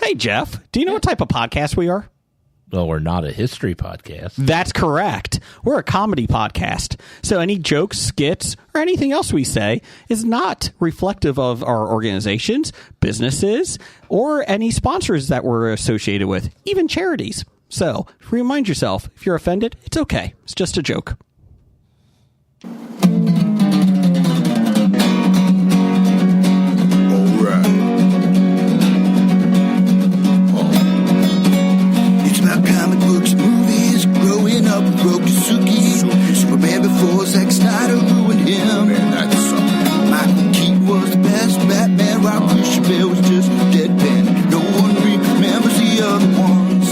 Hey, Jeff, do you know what type of podcast we are? Well, we're not a history podcast. That's correct. We're a comedy podcast. So any jokes, skits, or anything else we say is not reflective of our organizations, businesses, or any sponsors that we're associated with, even charities. So remind yourself, if you're offended, it's okay. It's just a joke. Comic books, movies, growing up with Rokusuki. Superman before Zack Snyder ruined him. Michael Keaton was the best Batman, while Christian Bale was just deadpan. No one remembers the other ones.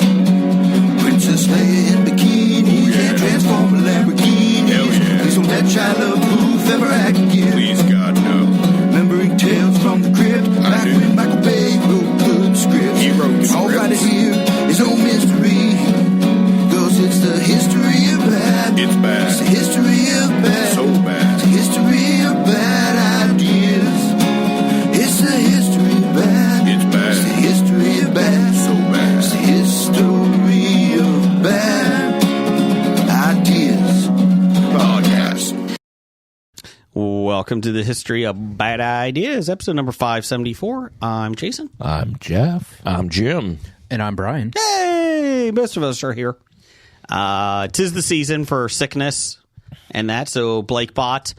Princess Leia in bikinis and Transformer Lamborghinis. Please don't let Shia LaBeouf ever act again. Please, God, no. Remembering tales from the crypt, back when Michael Bay wrote good scripts. He wrote the All scripts. right here is no mystery. It's the history of bad. It's bad. It's the history of bad. So bad. It's the history of bad ideas. It's the history of bad. It's bad. It's the history of bad. So bad. It's the history of bad ideas. Podcast. Welcome to the History of Bad Ideas, episode number 574. I'm Jason. I'm Jeff. I'm Jim. And I'm Brian. Hey, most of us are here. 'Tis the season for sickness and that. So Blake Bot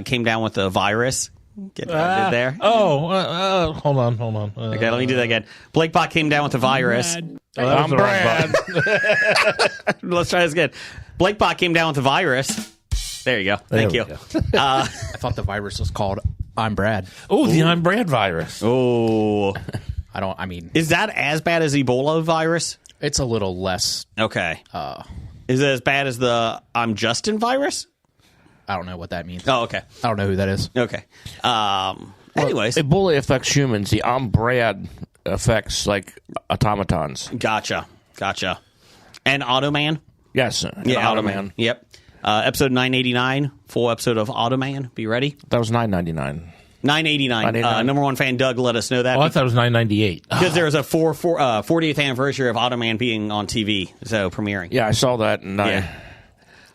came down with a virus. Get that there. Hold on. Okay, let me do that again. Blake Bot came down with a virus. I'm Brad. Let's try this again. Blake Bot came down with a virus. There you go. Thank you. I thought the virus was called I'm Brad. Oh, the I'm Brad virus. Oh, is that as bad as Ebola virus? It's a little less. Okay. Is it as bad as the I'm Justin virus? I don't know what that means. Oh, okay. I don't know who that is. Okay. Anyways. Ebola affects humans. The I'm Brad affects like automatons. Gotcha. And Automan? Yes. Yeah, Automan. Yep. Episode 989, full episode of Automan. Be ready? That was $9.99. $9.89. Number one fan Doug let us know that. Oh, I thought it was $9.98. Because there was a 40th anniversary of Automan being on TV, so premiering. Yeah, I saw that, and I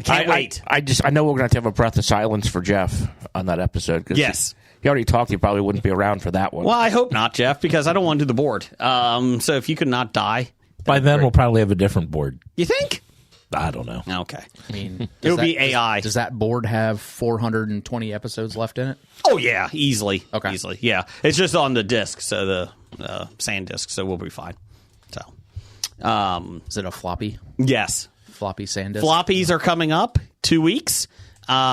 can't wait. I know we're going to have a breath of silence for Jeff on that episode. Cause yes. He already talked. He probably wouldn't be around for that one. Well, I hope not, Jeff, because I don't want to do the board. So if you could not die. By then, we'll probably have a different board. You think? I don't know. Okay. I mean, It'll be AI. Does that board have 420 episodes left in it? Oh, yeah. Easily. Okay. Easily. Yeah. It's just on the disc, so the sand disc, so we'll be fine. So, Is it a floppy? yes. Floppy SanDisk? Floppies are coming up 2 weeks.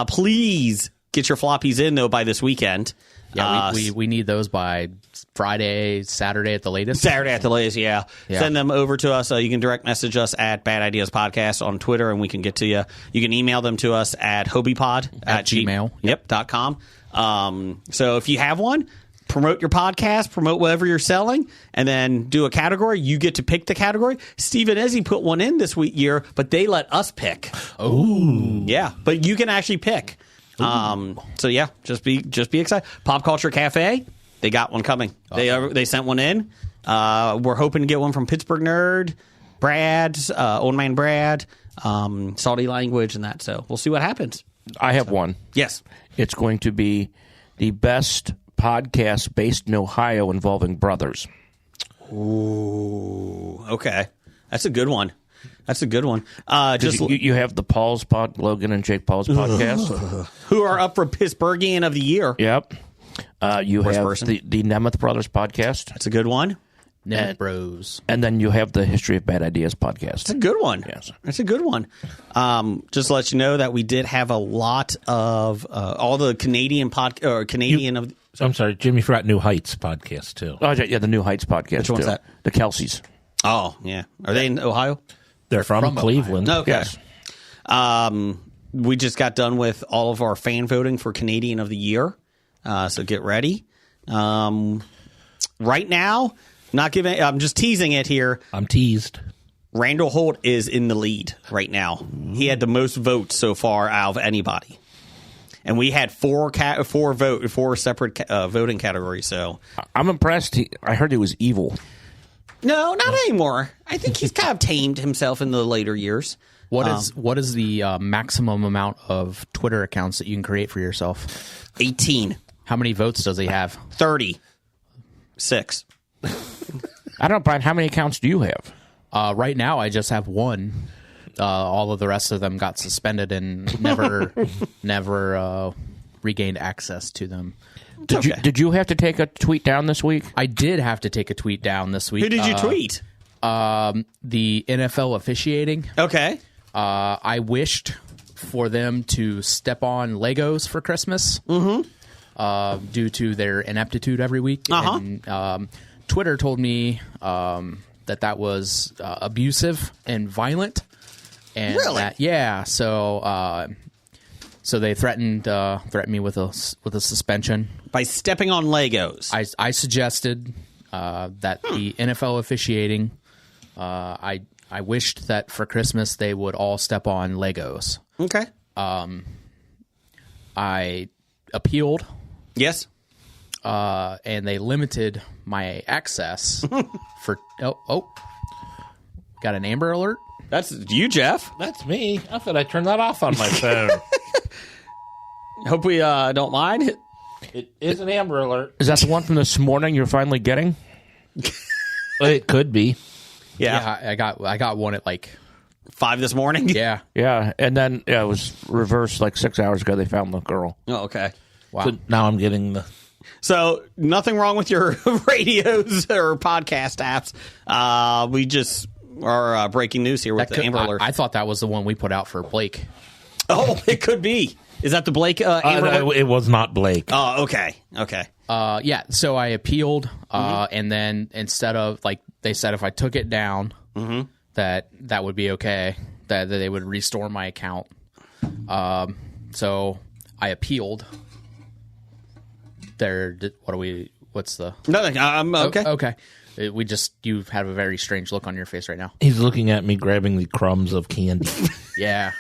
Please get your floppies in, though, by this weekend. Yeah, we need those by Friday, Saturday at the latest. Saturday at the latest, yeah. Send them over to us. You can direct message us at Bad Ideas Podcast on Twitter, and we can get to you. You can email them to us at hobiepod At Gmail. .com. So if you have one, promote your podcast, promote whatever you're selling, and then do a category. You get to pick the category. Steve and Ezzy put one in this year, but they let us pick. Oh. Yeah, but you can actually pick. So yeah, just be excited. Pop Culture Cafe, they got one coming. They sent one in. We're hoping to get one from Pittsburgh Nerd, Brad, Old Man Brad, Salty Language, and that. So we'll see what happens. I have one. Yes, It's going to be the best podcast based in Ohio involving brothers. Ooh, okay, that's a good one. You have the Logan and Jake Paul's podcast. Who are up for Pittsburghian of the Year? Yep. You Worst have person. the Nemeth Brothers podcast. That's a good one. Net Bros. And then you have the History of Bad Ideas podcast. It's a good one. Yes. It's a good one. Just to let you know that we did have a lot of all the Canadian I'm sorry, Jimmy forgot New Heights podcast, too. Oh, yeah, the New Heights podcast. Which one's too. that? The Kelseys. Oh, yeah. Are they in Ohio? They're from Cleveland. Okay. Yes. We just got done with all of our fan voting for Canadian of the Year. So get ready. Right now, I'm just teasing it here. I'm teased. Randall Holt is in the lead right now. He had the most votes so far out of anybody. And we had four separate voting categories. So I'm impressed. I heard he was evil. No, not anymore. I think he's kind of tamed himself in the later years. What is the maximum amount of Twitter accounts that you can create for yourself? 18. How many votes does he have? 36. I don't know, Brian. How many accounts do you have? Right now, I just have one. All of the rest of them got suspended and never regained access to them. Did you have to take a tweet down this week? I did have to take a tweet down this week. Who did you tweet? The NFL officiating. Okay. I wished for them to step on Legos for Christmas due to their ineptitude every week. And, Twitter told me that was abusive and violent. And really? So they threatened me with a suspension By stepping on Legos. I suggested that the NFL officiating. I wished that for Christmas they would all step on Legos. Okay. I appealed. Yes. And they limited my access for. Got an Amber Alert. That's you, Jeff. That's me. I thought I turned that off on my phone. Hope we don't mind. It is an Amber Alert. Is that the one from this morning you're finally getting? It could be. Yeah. I got one at like 5 this morning. yeah. Yeah, and then it was reversed like 6 hours ago. They found the girl. Oh, okay. Wow. So now I'm getting the. So nothing wrong with your radios or podcast apps. We just are breaking news here with the Amber Alert. I thought that was the one we put out for Blake. Oh, it could be. Is that the Blake Amber Alert? It was not Blake. Oh, okay. Okay. Yeah. So I appealed, and then instead of like they said, if I took it down, that would be okay. That they would restore my account. So I appealed. What's the Nothing. I'm okay. Okay. You have a very strange look on your face right now. He's looking at me grabbing the crumbs of candy. Yeah.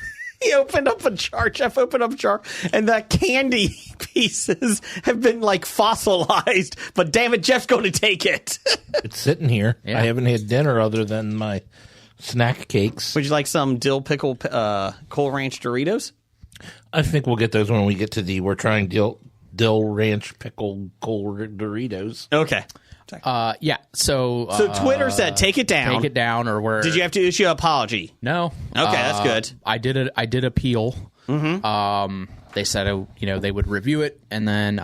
He opened up a jar. Jeff opened up a jar, and the candy pieces have been like fossilized. But damn it, Jeff's going to take it. It's sitting here. Yeah. I haven't had dinner other than my snack cakes. Would you like some dill pickle Cool Ranch Doritos? I think we'll get those when we get to we're trying dill ranch pickle cold Doritos. Okay. Yeah. So Twitter said take it down. Take it down, or where? Did you have to issue an apology? No. Okay, that's good. I did appeal. They said they would review it, and then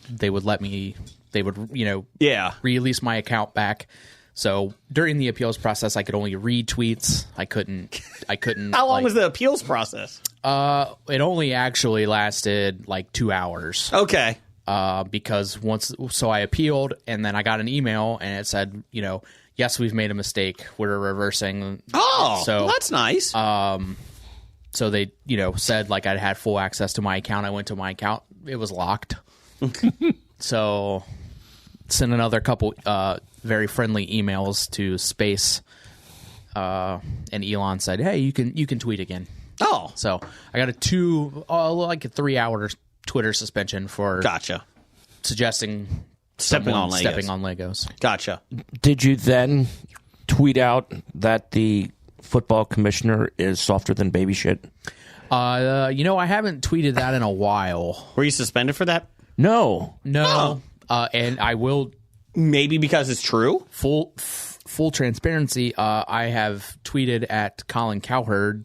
they would let me. They would release my account back. So during the appeals process, I could only read tweets. I couldn't. How long was the appeals process? It only actually lasted like 2 hours. Okay. Because so I appealed, and then I got an email, and it said, yes, we've made a mistake. We're reversing. Oh, so that's nice. So they, said like I had full access to my account. I went to my account. It was locked. So sent another couple very friendly emails to Space, and Elon said, "Hey, you can tweet again." Oh, so I got a 3 hour Twitter suspension for suggesting stepping on Legos. Gotcha. Did you then tweet out that the football commissioner is softer than baby shit? I haven't tweeted that in a while. Were you suspended for that? No. And I will. Maybe because it's true. Full transparency. I have tweeted at Colin Cowherd.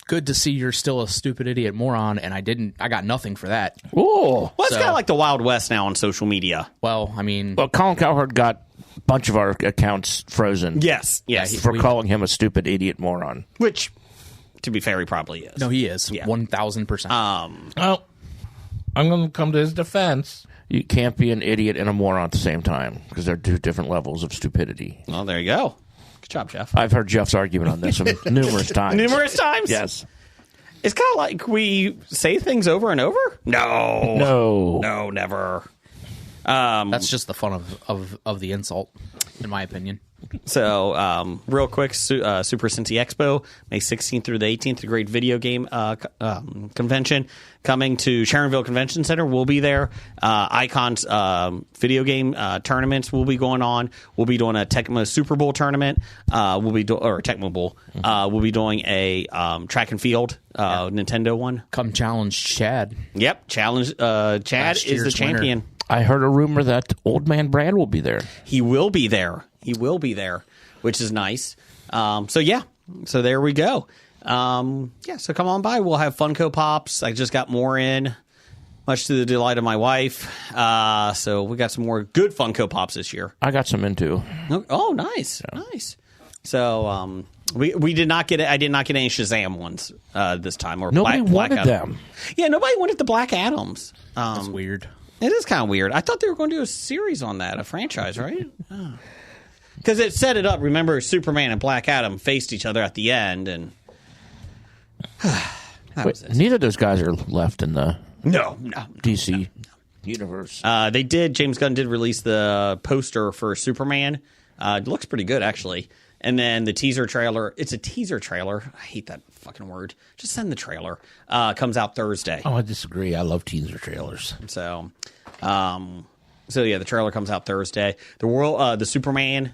Good to see you're still a stupid idiot moron, and I got nothing for that. Oh, well, it's kind of like the Wild West now on social media. Well, I mean, Colin Cowherd got a bunch of our accounts frozen. Yes, for calling him a stupid idiot moron. Which, to be fair, he probably is. No, he is. Yeah. 1,000%. Well, I'm going to come to his defense. You can't be an idiot and a moron at the same time because they're two different levels of stupidity. Well, there you go. Good job, Jeff. I've heard Jeff's argument on this numerous times. Numerous times? Yes. It's kind of like we say things over and over? No, never. That's just the fun of the insult, in my opinion. So, real quick, Super Cincy Expo, May 16th through the 18th, a great video game convention coming to Sharonville Convention Center. We'll be there. Icon's video game tournaments will be going on. We'll be doing a Tecmo Super Bowl tournament. Or Tecmo Bowl. We'll be doing a track and field Nintendo one. Come challenge Chad. Yep, challenge. Chad is the champion. Winner. I heard a rumor that Old Man Brad will be there. He will be there. He will be there, which is nice. So there we go. So come on by. We'll have Funko Pops. I just got more in, much to the delight of my wife. So we got some more good Funko Pops this year. I got some in too. Oh, nice, nice. So we did not get it. I did not get any Shazam ones this time. Or Nobody wanted Black them. Yeah, nobody wanted the Black Adams. That's weird. It is kind of weird. I thought they were going to do a series on that, a franchise, right? Because it set it up. Remember, Superman and Black Adam faced each other at the end, and Neither of those guys are left in the no. DC universe. They did. James Gunn did release the poster for Superman. It looks pretty good, actually. And then the teaser trailer. It's a teaser trailer. I hate that fucking word. Just send the trailer. Comes out Thursday. Oh, I disagree. I love teaser trailers. So yeah, the trailer comes out Thursday. The Superman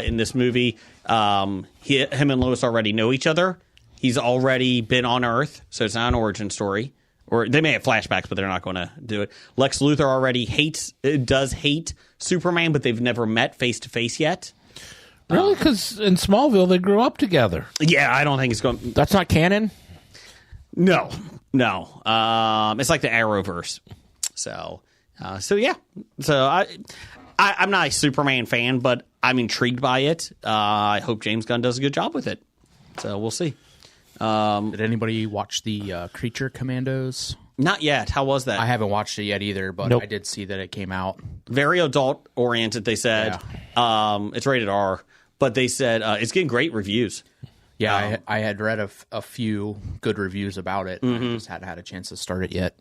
in this movie, him and Lois already know each other. He's already been on Earth, so it's not an origin story. Or they may have flashbacks, but they're not going to do it. Lex Luthor already does hate Superman, but they've never met face to face yet. Really? Because in Smallville, they grew up together. Yeah, I don't think it's going. That's not canon? No. It's like the Arrowverse. So yeah. So I'm not a Superman fan, but I'm intrigued by it. I hope James Gunn does a good job with it. So we'll see. Did anybody watch the Creature Commandos? Not yet. How was that? I haven't watched it yet either, but Nope. I did see that it came out. Very adult oriented, they said. It's rated R, but they said it's getting great reviews. Yeah, I had read a few good reviews about it. I just hadn't had a chance to start it yet.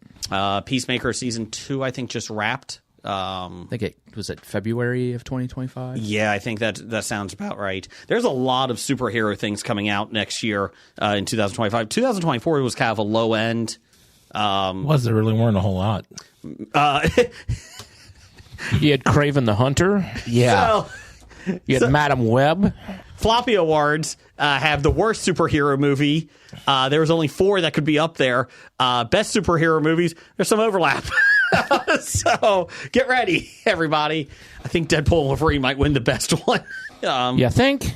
Peacemaker season 2, I think, just wrapped. I think it was February of 2025. Yeah, I think that sounds about right. There's a lot of superhero things coming out next year in 2025. 2024 was kind of a low end. There really weren't a whole lot. You had Kraven the Hunter. Yeah. You had Madam Web. Floppy Awards have the worst superhero movie. There was only 4 that could be up there. Best superhero movies. There's some overlap. So get ready, everybody. I think Deadpool and Wolverine might win the best one. You think?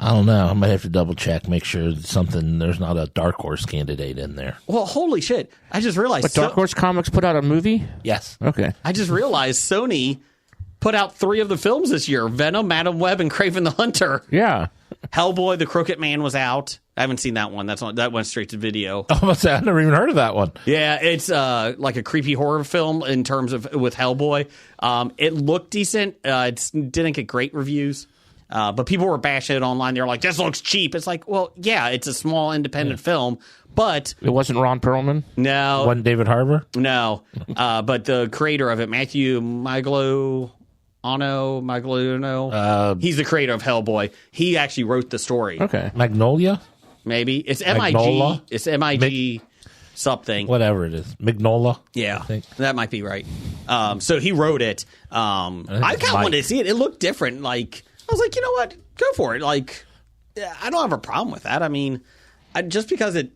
I don't know. I might have to double check, make sure there's not a Dark Horse candidate in there. Well, holy shit. I just realized. But Dark Horse Comics put out a movie? Yes. Okay. I just realized Sony put out 3 of the films this year: Venom, Madam Web, and Kraven the Hunter. Yeah. Hellboy, The Crooked Man was out. I haven't seen that one. That went straight to video. Oh, I've never even heard of that one. Yeah, it's like a creepy horror film in terms of with Hellboy. It looked decent. It didn't get great reviews. But people were bashing it online. They were like, this looks cheap. It's like, well, yeah, it's a small independent film, but... It wasn't Ron Perlman? No. Wasn't David Harbour? No. But the creator of it, Matthew Migliono, he's the creator of Hellboy. He actually wrote the story. Okay. Magnolia? Maybe. It's Magnola? MIG. It's MIG something. Whatever it is. Magnola? Yeah, I think. that might be right. So he wrote it. I kind of wanted to see it. It looked different. Like... I was like, you know what? Go for it. Like, I don't have a problem with that. I mean, just because it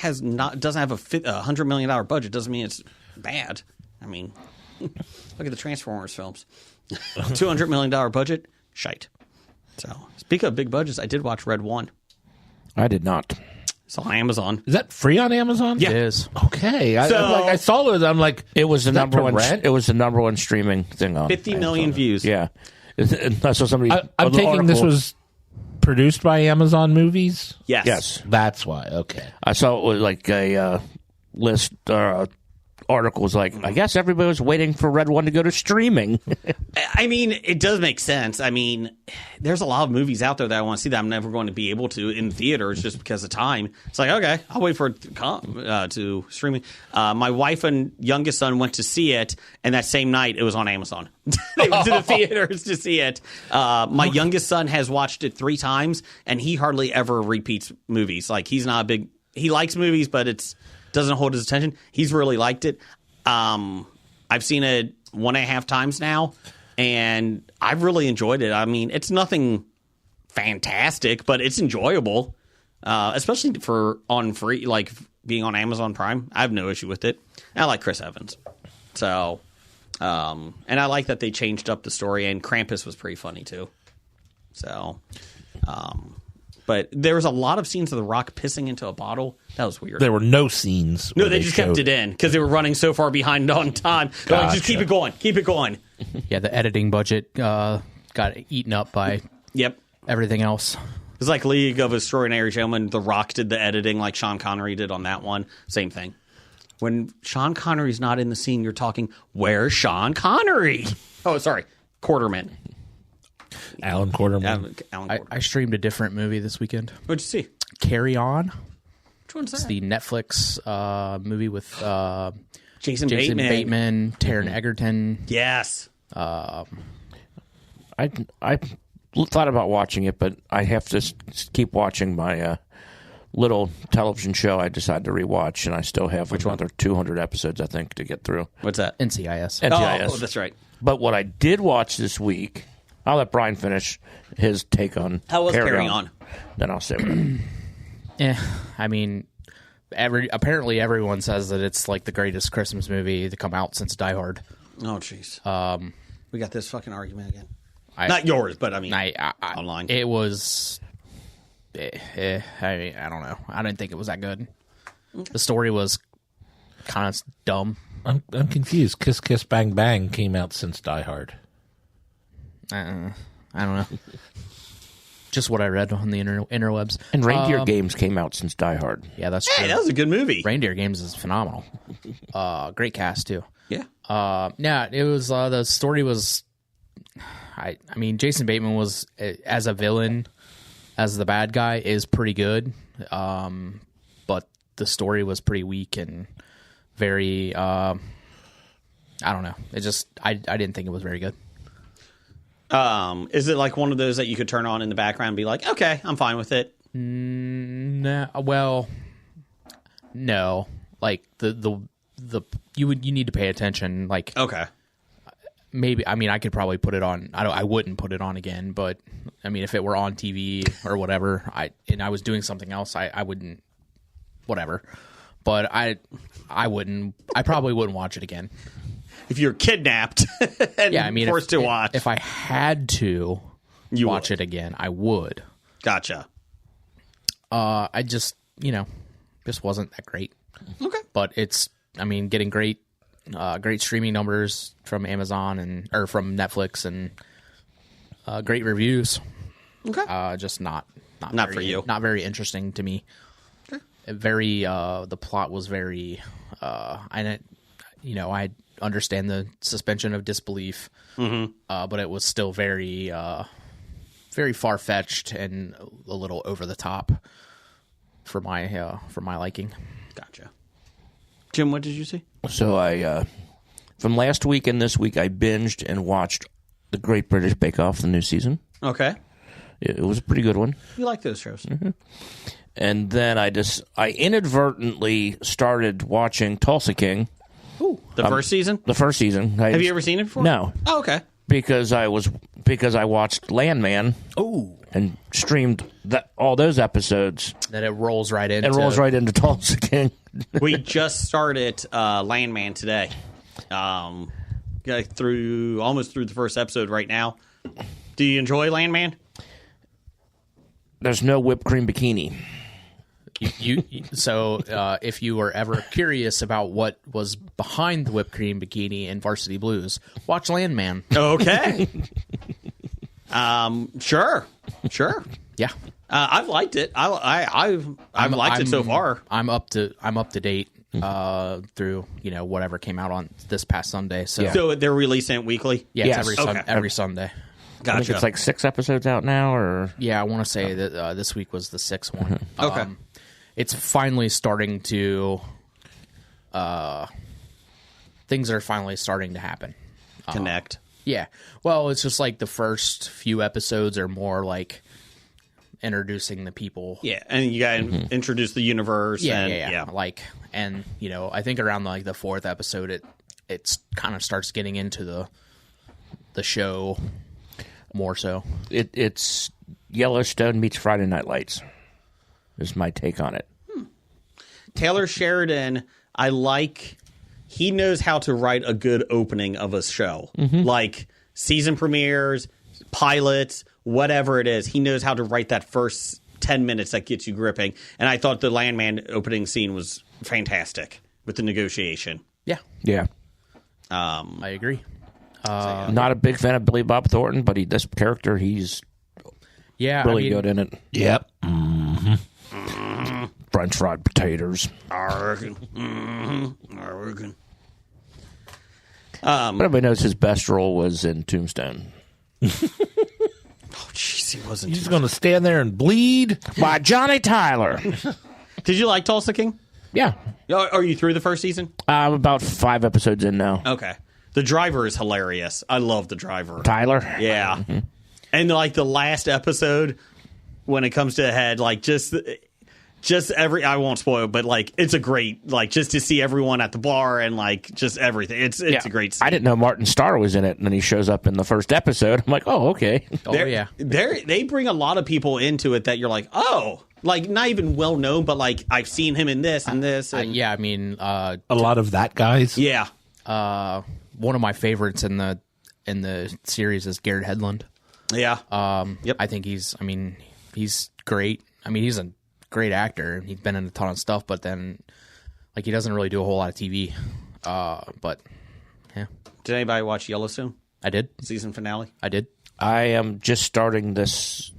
doesn't have a $100 million budget doesn't mean it's bad. I mean, look at the Transformers films. $200 million budget, shite. So, speaking of big budgets, I did watch Red 1. I did not. It's on Amazon. Is that free on Amazon? Yeah. It is. Okay. I saw it. I'm like, It was the number one. rent? It was the number one streaming thing on 50 million views. Yeah. I saw somebody. I'm taking this was produced by Amazon Movies? Yes. Yes. That's why. Okay. I saw it was like a list, article was like, I guess everybody was waiting for Red One to go to streaming. I mean, it does make sense. I mean, there's a lot of movies out there that I want to see that I'm never going to be able to in theaters just because of time. It's like, okay, I'll wait for it to come to streaming. My wife and youngest son went to see it, and that same night it was on Amazon. They went to the theaters to see it. My youngest son has watched it 3 times, and he hardly ever repeats movies. Like, he's not a big... He likes movies, but it's doesn't hold his attention. He's really liked it. I've seen it 1.5 times now, and I've really enjoyed it. I mean, it's nothing fantastic, but it's enjoyable, especially for on free, like being on Amazon Prime. I have no issue with it. I like Chris Evans, so and I like that they changed up the story. And Krampus was pretty funny too. So. But there was a lot of scenes of The Rock pissing into a bottle. That was weird. There were no scenes. No, they just kept it in because they were running so far behind on time. Gotcha. Like, just keep it going. Keep it going. Yeah, the editing budget got eaten up by everything else. It's like League of Extraordinary Gentlemen. The Rock did the editing like Sean Connery did on that one. Same thing. When Sean Connery's not in the scene, you're talking, where's Sean Connery? Oh, sorry. Quarterman. Alan Quarterman. I streamed a different movie this weekend. What'd you see? Carry On. Which one's that? It's the Netflix movie with Jason Bateman, Taron Egerton. Yes. I thought about watching it, but I have to keep watching my little television show I decided to rewatch, and I still have another 200 episodes, I think, to get through. What's that? NCIS. Oh, that's right. But what I did watch this week, I'll let Brian finish his take on How was Carry On? Then I'll say what I mean, apparently everyone says that it's like the greatest Christmas movie to come out since Die Hard. Oh, jeez. We got this fucking argument again. Not yours, but I mean, online. It was... I don't know. I didn't think it was that good. The story was kind of dumb. I'm confused. Kiss Kiss Bang Bang came out since Die Hard. I don't know. Just what I read on the interwebs. And Reindeer Games came out since Die Hard. Yeah, that's true. Hey, that was a good movie. Reindeer Games is phenomenal. Great cast too. Yeah. Yeah, it was. The story was. I mean, Jason Bateman was as a villain, as the bad guy, is pretty good. But the story was pretty weak and very. I don't know. It just. I didn't think it was very good. Is it like one of those that you could turn on in the background and be like, okay, I'm fine with it? No, well, no. Like the you need to pay attention. Like, okay, maybe. I mean, I could probably put it on. I wouldn't put it on again. But I mean, if it were on TV or whatever, I was doing something else, I wouldn't. Whatever. But I wouldn't. I probably wouldn't watch it again. If you're kidnapped and forced to watch. If I had to watch it again, I would. Gotcha. I just, just wasn't that great. Okay. But it's, I mean, getting great streaming numbers from Amazon or from Netflix and great reviews. Okay. Just not for you. Not very interesting to me. Okay. The plot was very, I understand the suspension of disbelief, but it was still very, very far fetched and a little over the top for my liking. Gotcha. Jim, what did you see? So I, from last week and this week, I binged and watched the Great British Bake Off, the new season. Okay. It was a pretty good one. You like those shows? Mm-hmm. And then I inadvertently started watching Tulsa King. Ooh, the first season? The first season. Have you ever seen it before? No. Oh, okay. Because I watched Landman. Ooh. And streamed all those episodes. Then it rolls right into... It rolls right into Tulsa King. We just started Landman today. Almost through the first episode right now. Do you enjoy Landman? There's no whipped cream bikini. So if you were ever curious about what was behind the whipped cream bikini in Varsity Blues, watch Landman. Okay. Sure. Yeah. I've liked it. I've liked it so far. I'm up to date through whatever came out on this past Sunday. So So they're releasing it weekly? yeah, Yes. it's every Sunday. I Gotcha. think it's like 6 episodes out now, or Yeah, I want to say that this week was the 6th one. Okay. It's finally starting to. Things are finally starting to happen. Connect. Yeah. Well, it's just like the first few episodes are more like introducing the people. Yeah, and you got to introduce the universe. Yeah, and, yeah. Like, and I think around like the 4th episode, it kind of starts getting into the show more so. it's Yellowstone meets Friday Night Lights. Is my take on it. Taylor Sheridan, I like. He knows how to write a good opening of a show, like season premieres, pilots, whatever it is. He knows how to write that first 10 minutes that gets you gripping. And I thought the Landman opening scene was fantastic with the negotiation. Yeah, Yeah. I agree. Not a big fan of Billy Bob Thornton, but this character, he's Yeah, really good in it. Yep. French fried potatoes. I reckon. I reckon. But everybody knows his best role was in Tombstone. Oh, jeez, he wasn't. He's going to stand there and bleed. By Johnny Tyler. Did you like Tulsa King? Yeah. Are you through the first season? I'm about 5 episodes in now. Okay. The driver is hilarious. I love the driver. Tyler? Yeah. And like the last episode, when it comes to a head, like just I won't spoil, but like it's a great, like just to see everyone at the bar and like just everything. It's a great scene. I didn't know Martin Starr was in it, and then he shows up in the first episode. I'm like, oh, okay. yeah. They bring a lot of people into it that you're like, oh, like not even well known, but like I've seen him in this and this. And, Yeah, I mean, A lot of that guys. yeah. one of my favorites in the series is Garrett Hedlund. Yeah. Yep. I think he's great. I mean, he's a great actor. He's been in a ton of stuff, but then like he doesn't really do a whole lot of TV. But yeah, Did anybody watch Yellowstone I did. season finale? I did. I am just starting this.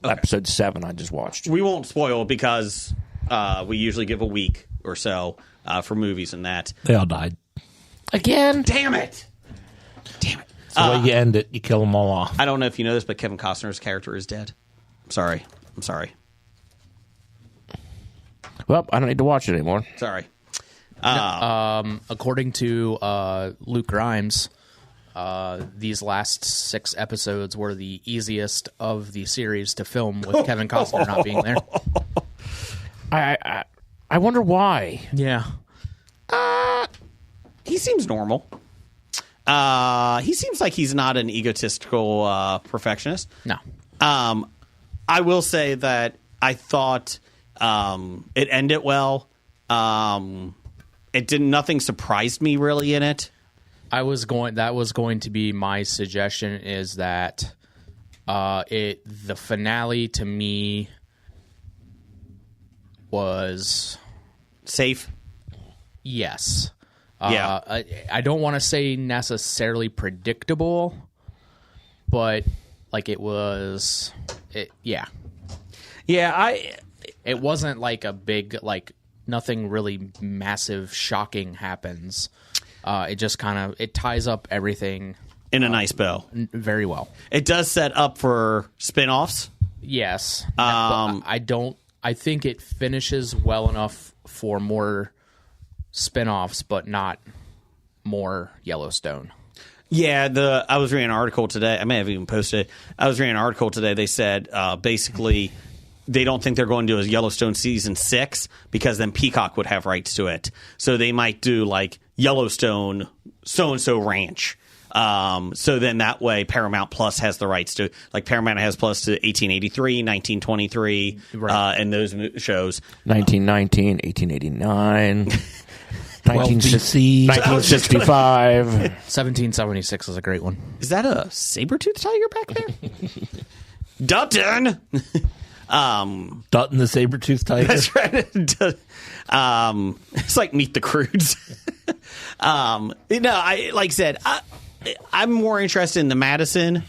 Episode 7 I just watched. We won't spoil because we usually give a week or so for movies and that. They all died. Again? Damn it! Damn it! It's the way you end it. You kill them all off. I don't know if you know this, but Kevin Costner's character is dead. I'm sorry. Well, I don't need to watch it anymore. Sorry. According to Luke Grimes, these last 6 episodes were the easiest of the series to film with Kevin Costner not being there. I wonder why. Yeah. He seems normal. He seems like he's not an egotistical perfectionist. No. I will say that I thought it ended well. Nothing surprised me really in it. That was going to be my suggestion, is that the finale to me was Safe. yes. Yeah. I don't want to say necessarily predictable, but like it was yeah. Yeah, It wasn't like a big, like nothing really massive shocking happens. It just kind of it ties up everything in a nice bow. very well. It does set up for spin-offs. Yes. But I think it finishes well enough for more spin-offs, but not more Yellowstone. Yeah, I was reading an article today. I may have even posted it. I was reading an article today. They said basically they don't think they're going to do a Yellowstone season 6 because then Peacock would have rights to it. So they might do like Yellowstone so-and-so ranch. So then that way Paramount Plus has the rights to, like Paramount has plus to 1883, 1923, Right. And those shows. 1919, 1889, 12 1965. 1776 is a great one. Is that a saber-toothed tiger back there? Dutton! Dutton the saber-toothed tiger. That's right. It's like Meet the Croods. Like I said, I'm more interested in the Madison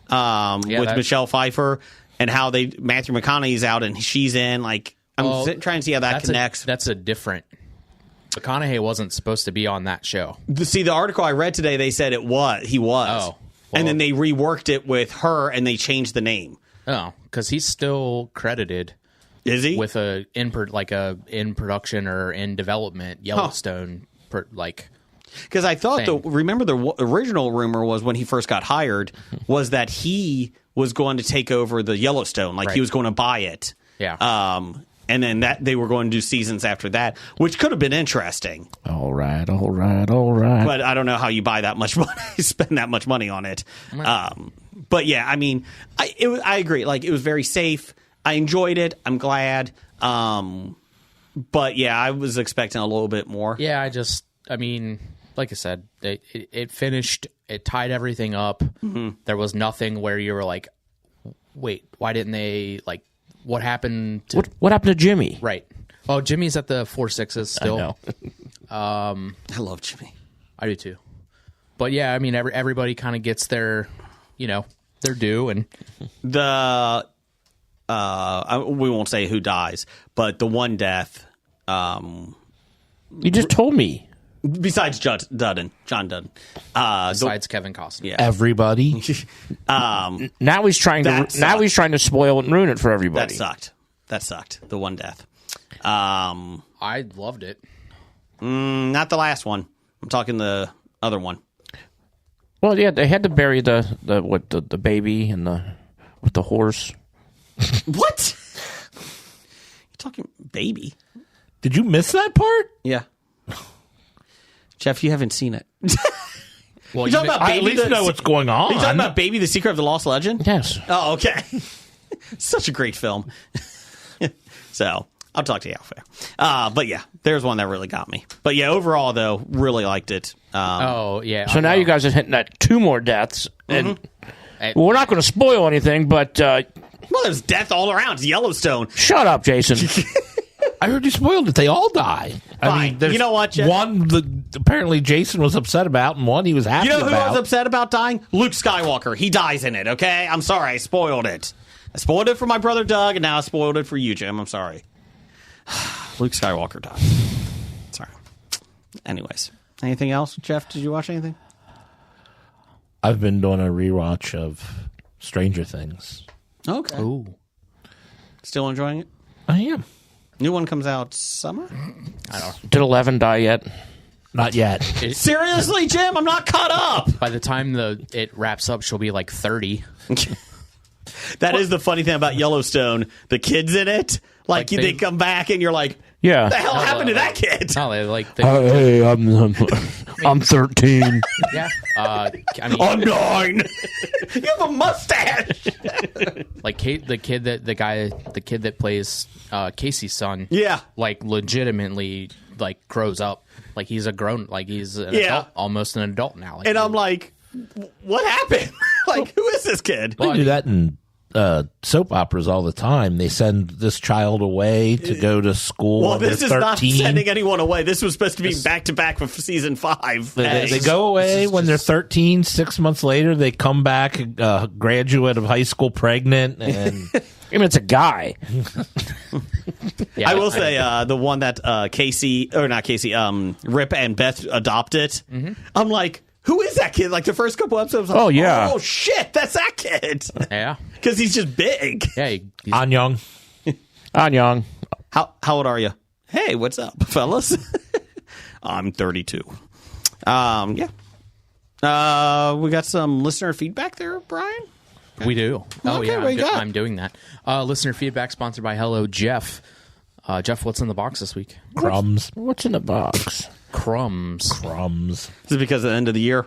with Michelle Pfeiffer and how Matthew McConaughey's out and she's in. Like, I'm trying to see how that connects. That's a different McConaughey wasn't supposed to be on that show. See, the article I read today, they said he was. Oh, well, and then they reworked it with her, and they changed the name. Oh, because he's still credited. Is he? With in production or in development Yellowstone Because I thought thing. remember the original rumor was when he first got hired was that he was going to take over the Yellowstone, like he was going to buy it. Yeah. And then that they were going to do seasons after that, which could have been interesting. All right. But I don't know how you buy that much money, spend that much money on it. But yeah, I mean, I agree. Like, it was very safe. I enjoyed it. I'm glad. But yeah, I was expecting a little bit more. Yeah, I mean, like I said, it finished. It tied everything up. Mm-hmm. There was nothing where you were like, wait, why didn't they, like, what happened to... What happened to Jimmy? Right. Oh, Jimmy's at the 4-6s still. I know. I love Jimmy. I do too. But yeah, I mean, everybody kind of gets their due. And the we won't say who dies, but the one death. You just told me. Besides John Dudden. besides Kevin Costner. Yeah. Everybody. Now he's trying to spoil it and ruin it for everybody. That sucked. The one death. I loved it. Not the last one. I'm talking the other one. Well, yeah, they had to bury the baby and with the horse. What? You're talking baby? Did you miss that part? Yeah. Jeff, you haven't seen it. Well, you talking about I at least know what's going on. Are you talking about Baby, the Secret of the Lost Legend? Yes. Oh, okay. Such a great film. So, I'll talk to you after. But yeah, there's one that really got me. But yeah, overall, though, really liked it. yeah. So now you guys are hitting at 2 more deaths. And well, we're not going to spoil anything, but... well, there's death all around. It's Yellowstone. Shut up, Jason. I heard you spoiled it. They all die. Fine. You know what, Jeff? One apparently Jason was upset about, and one he was happy You know who about. was upset about dying? Luke Skywalker. He dies in it, okay? I'm sorry. I spoiled it. I spoiled it for my brother Doug, and now I spoiled it for you, Jim. I'm sorry. Luke Skywalker died. Sorry. Anyways. Anything else? Jeff, did you watch anything? I've been doing a rewatch of Stranger Things. Okay. Ooh. Still enjoying it? I am. New one comes out summer? I don't know. Did 11 die yet? Not yet. Seriously, Jim? I'm not caught up. By the time it wraps up, she'll be like 30. That is the funny thing about Yellowstone. The kids in it, like they come back and you're like, Yeah. what the hell happened to that kid? No, they Hey, I'm 13. yeah. I mean, I'm 9. You have a mustache. like the kid that plays Casey's son. Yeah. Like legitimately, like grows up. Like he's an adult, almost an adult now. Like, And I'm like, what happened? Like, who is this kid? They do that in soap operas all the time. They send this child away to go to school. Well, when this they're is 13. not sending anyone away. This was supposed to be back to back with season 5. They go away when they're 13. 6 months later, they come back, graduate of high school, pregnant, and I mean, it's a guy. yeah, I will say the one that Rip and Beth adopted. Mm-hmm. I'm like, who is that kid? Like the first couple episodes. Oh, yeah. Oh shit, that's that kid. Yeah. Because he's just big. Yeah. He's, Anyang. Anyang. How old are you? Hey, what's up, fellas? I'm 32. Yeah. We got some listener feedback there, Brian. we do. Oh Okay, yeah. what you got? I'm doing that. Listener feedback sponsored by Hello Jeff. Jeff, what's in the box this week? Crumbs. What's in the box? Crumbs. Crumbs. Is it because of the end of the year?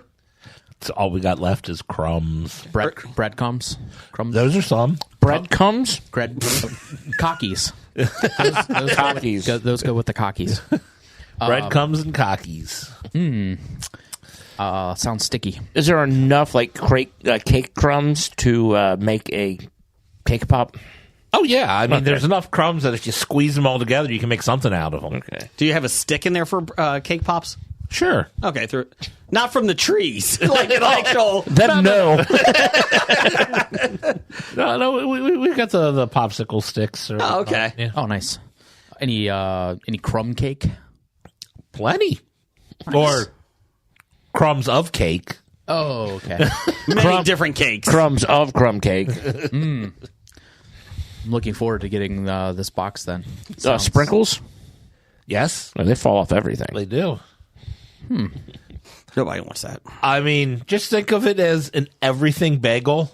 That's all we got left is crumbs. Breadcrumbs. Crumbs. Those are some. Bread comes? Cockies. Cockies. Those go with the cockies. Breadcrumbs and cockies. Sounds sticky. Is there enough cake crumbs to make a cake pop? Oh, yeah. I mean, there's enough crumbs that if you squeeze them all together, you can make something out of them. Okay. Do you have a stick in there for cake pops? Sure. Okay, not from the trees, like an actual. Then no. No, we got the popsicle sticks. Oh, okay. Yeah. Oh, nice. Any crumb cake? Plenty. Or crumbs of cake. Oh, okay. Many different cakes. Crumbs of crumb cake. I'm looking forward to getting this box then. Sounds- Sprinkles? Yes, Oh, they fall off everything. they do. Nobody wants that. I mean, just think of it as an everything bagel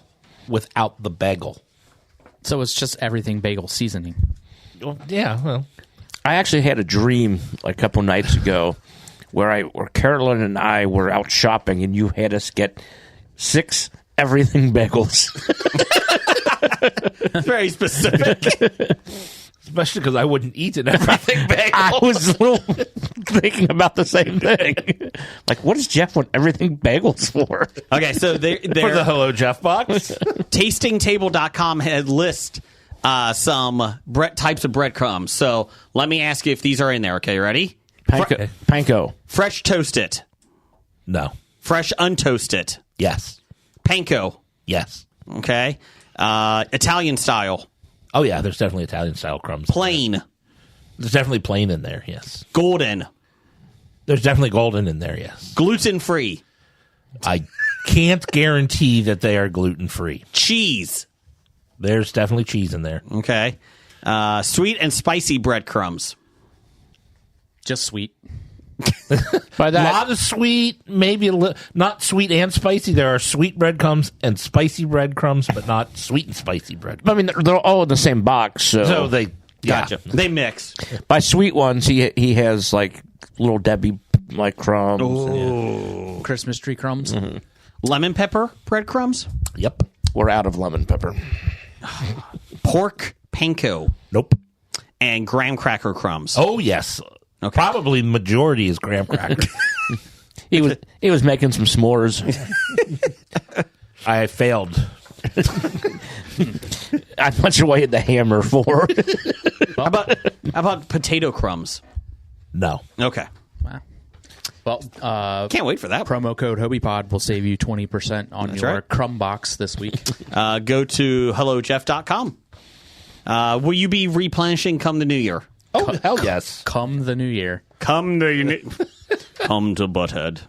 without the bagel. So it's just everything bagel seasoning. Well, yeah, well. I actually had a dream a couple nights ago where Carolyn and I were out shopping and you had us get 6 everything bagels. Very specific. Especially because I wouldn't eat an everything bagel. I was a little thinking about the same thing. Like, what does Jeff want everything bagels for? Okay, so For the they're Hello Jeff box. tastingtable.com had list some types of breadcrumbs. So let me ask you if these are in there. Okay, ready? Panko. Fresh toasted, No. fresh untoasted, Yes. panko. Yes. Okay, Italian style, Oh, yeah, there's definitely Italian style crumbs. plain, There's definitely plain in there, yes. golden, There's definitely golden in there, yes. gluten free, I can't guarantee that they are gluten free. cheese. There's definitely cheese in there. Okay, sweet and spicy breadcrumbs. Just sweet. By A that, lot of sweet, maybe a little, not sweet and spicy. There are sweet breadcrumbs and spicy breadcrumbs, but not sweet and spicy bread. I mean, they're all in the same box. So they Gotcha. Yeah. They mix. By sweet ones, he has like little Debbie like crumbs. Christmas tree crumbs. Lemon pepper breadcrumbs. Yep. We're out of lemon pepper. Pork panko Nope. and graham cracker crumbs. Oh yes. Okay. Probably majority is graham cracker. He was making some s'mores. I failed. How much away had the hammer for? How about potato crumbs? No. Okay. Wow. Well, Can't wait for that. promo code HobiePod will save you 20% on That's your right. crumb box this week. Go to hellojeff.com. Will you be replenishing come the new year? Oh hell yes. Come the new year. Come to come to Butthead.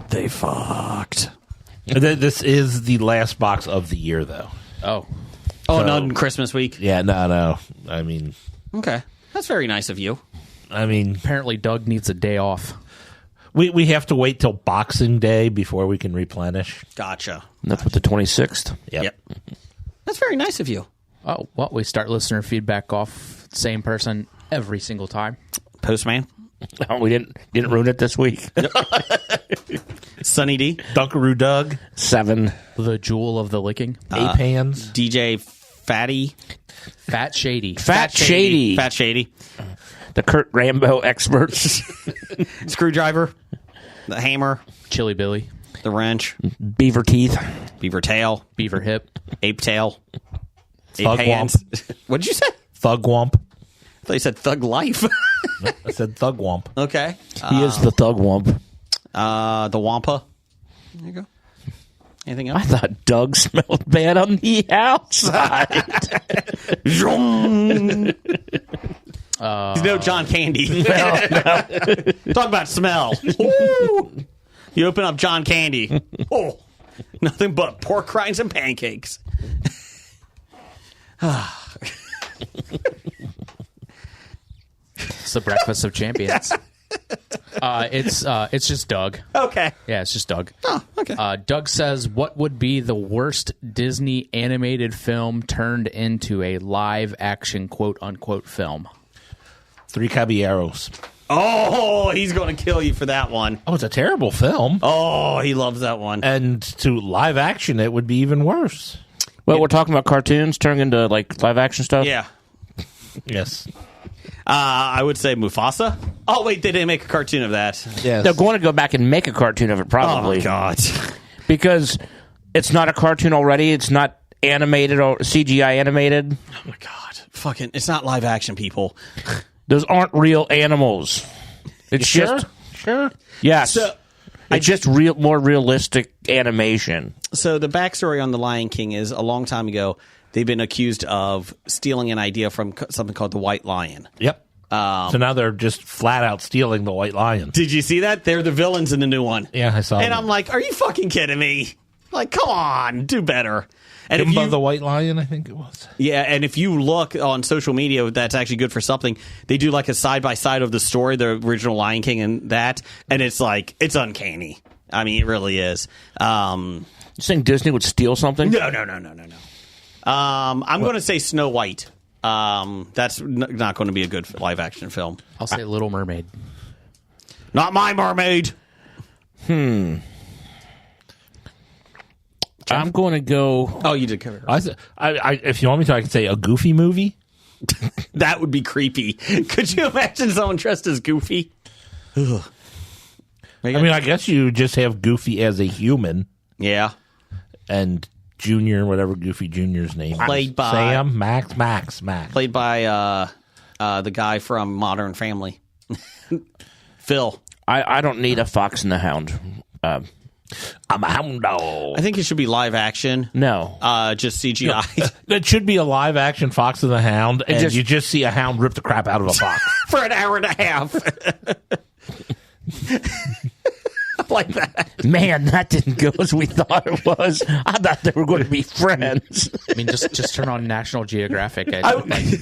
They fucked. This is the last box of the year, though. Oh. Oh, So- not Christmas week. Yeah. No. I mean, Okay, that's very nice of you. Apparently Doug needs a day off. we have to wait till Boxing Day before we can replenish. Gotcha. And that's with the 26th. Yep. That's very nice of you. Oh, well, we start listener feedback off same person every single time. Postman, Oh, we didn't ruin it this week. Sunny D, Dunkaroo Doug, 7. The jewel of the licking. Ape Hands. DJ Fatty, Fat Shady. Fat Shady. Fat Shady, The Kurt Rambo experts. Screwdriver, the hammer, Chili Billy. the wrench, Beaver teeth. beaver tail, Beaver Hip. ape tail, ape Thug hands. What did you say? Thug Womp. I thought you said thug life. I said Thug Womp. Okay. He is the thug wump. The Wampa. There you go. Anything I else? thought Doug smelled bad on the outside. He's no John Candy. Talk about smell. Ooh. You open up John Candy. Oh, nothing but pork rinds and pancakes. It's the breakfast of champions. It's just Doug. Okay. Yeah, it's just Doug. Oh, okay. Doug says, what would be the worst Disney animated film turned into a live action quote-unquote film? Three Caballeros. Oh, he's going to kill you for that one. Oh, it's a terrible film. Oh, he loves that one. And to live action, it would be even worse. Well, we're talking about cartoons turning into like live action stuff. Yeah. Yes. I would say Mufasa. Oh, wait, they didn't make a cartoon of that. Yes. They're going to go back and make a cartoon of it, Oh, probably. my God. Because it's not a cartoon already. It's not animated or CGI animated. Oh, my God. Fucking, it's not live action, people. Those aren't real animals. It's just Sure. yes. So- it's just more realistic animation. So the backstory on The Lion King is a long time ago, they've been accused of stealing an idea from something called The White Lion. Yep. So now they're just flat out stealing the White Lion. Did you see that? They're the villains in the new one. Yeah, I saw And that. I'm like, are you fucking kidding me? Like, come on, do better. And Simba the White Lion, I think it was. Yeah, and if you look on social media, that's actually good for something. They do like a side-by-side of the story, the original Lion King and that, and it's like, it's uncanny. I mean, it really is. You saying Disney would steal something? No. I'm going to say Snow White. That's not going to be a good live-action film. I'll say Little Mermaid. Not my mermaid. I'm going to go. Oh, you did cover her. If you want me to, I can say a Goofy movie. That would be creepy. Could you imagine someone dressed as Goofy? Ugh. I mean, I guess you just have Goofy as a human. Yeah. And Junior, whatever Goofy Junior's name is. Played by Sam, Max. Played by the guy from Modern Family. Phil. I don't need a Fox and the Hound. I'm a hound dog. I think it should be live action. No. Just CGI. It should be a live action Fox and the Hound, and you just see a hound rip the crap out of a fox. For an hour and a half. Like that. Man, that didn't go as we thought it was. I thought they were going to be friends. I mean, just turn on National Geographic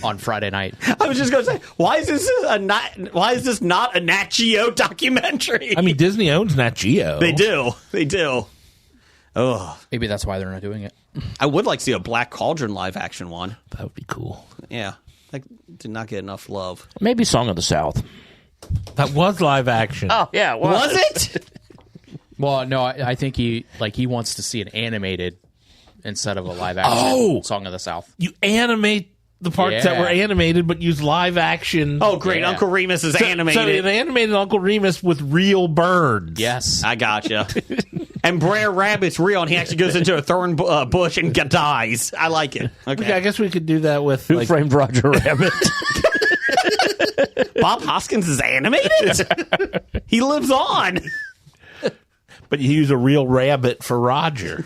on Friday night. I was just going to say, why is this not a Nat Geo documentary? I mean, Disney owns Nat Geo. They do. Oh, Maybe that's why they're not doing it. I would like to see a Black Cauldron live action one. That would be cool. Yeah, that did not get enough love. Maybe Song of the South. That was live action. Oh, yeah, it was. Was it? Well, no, I think he wants to see an animated instead of a live action Song of the South. You animate the parts that were animated, but use live action. Oh, great. Yeah. Uncle Remus is animated. So they animated Uncle Remus with real birds. Yes. I gotcha. And Brer Rabbit's real, and he actually goes into a thorn bush and dies. I like it. Okay. I guess we could do that with Who Framed Roger Rabbit? Bob Hoskins is animated? He lives on. but you use a real rabbit for Roger.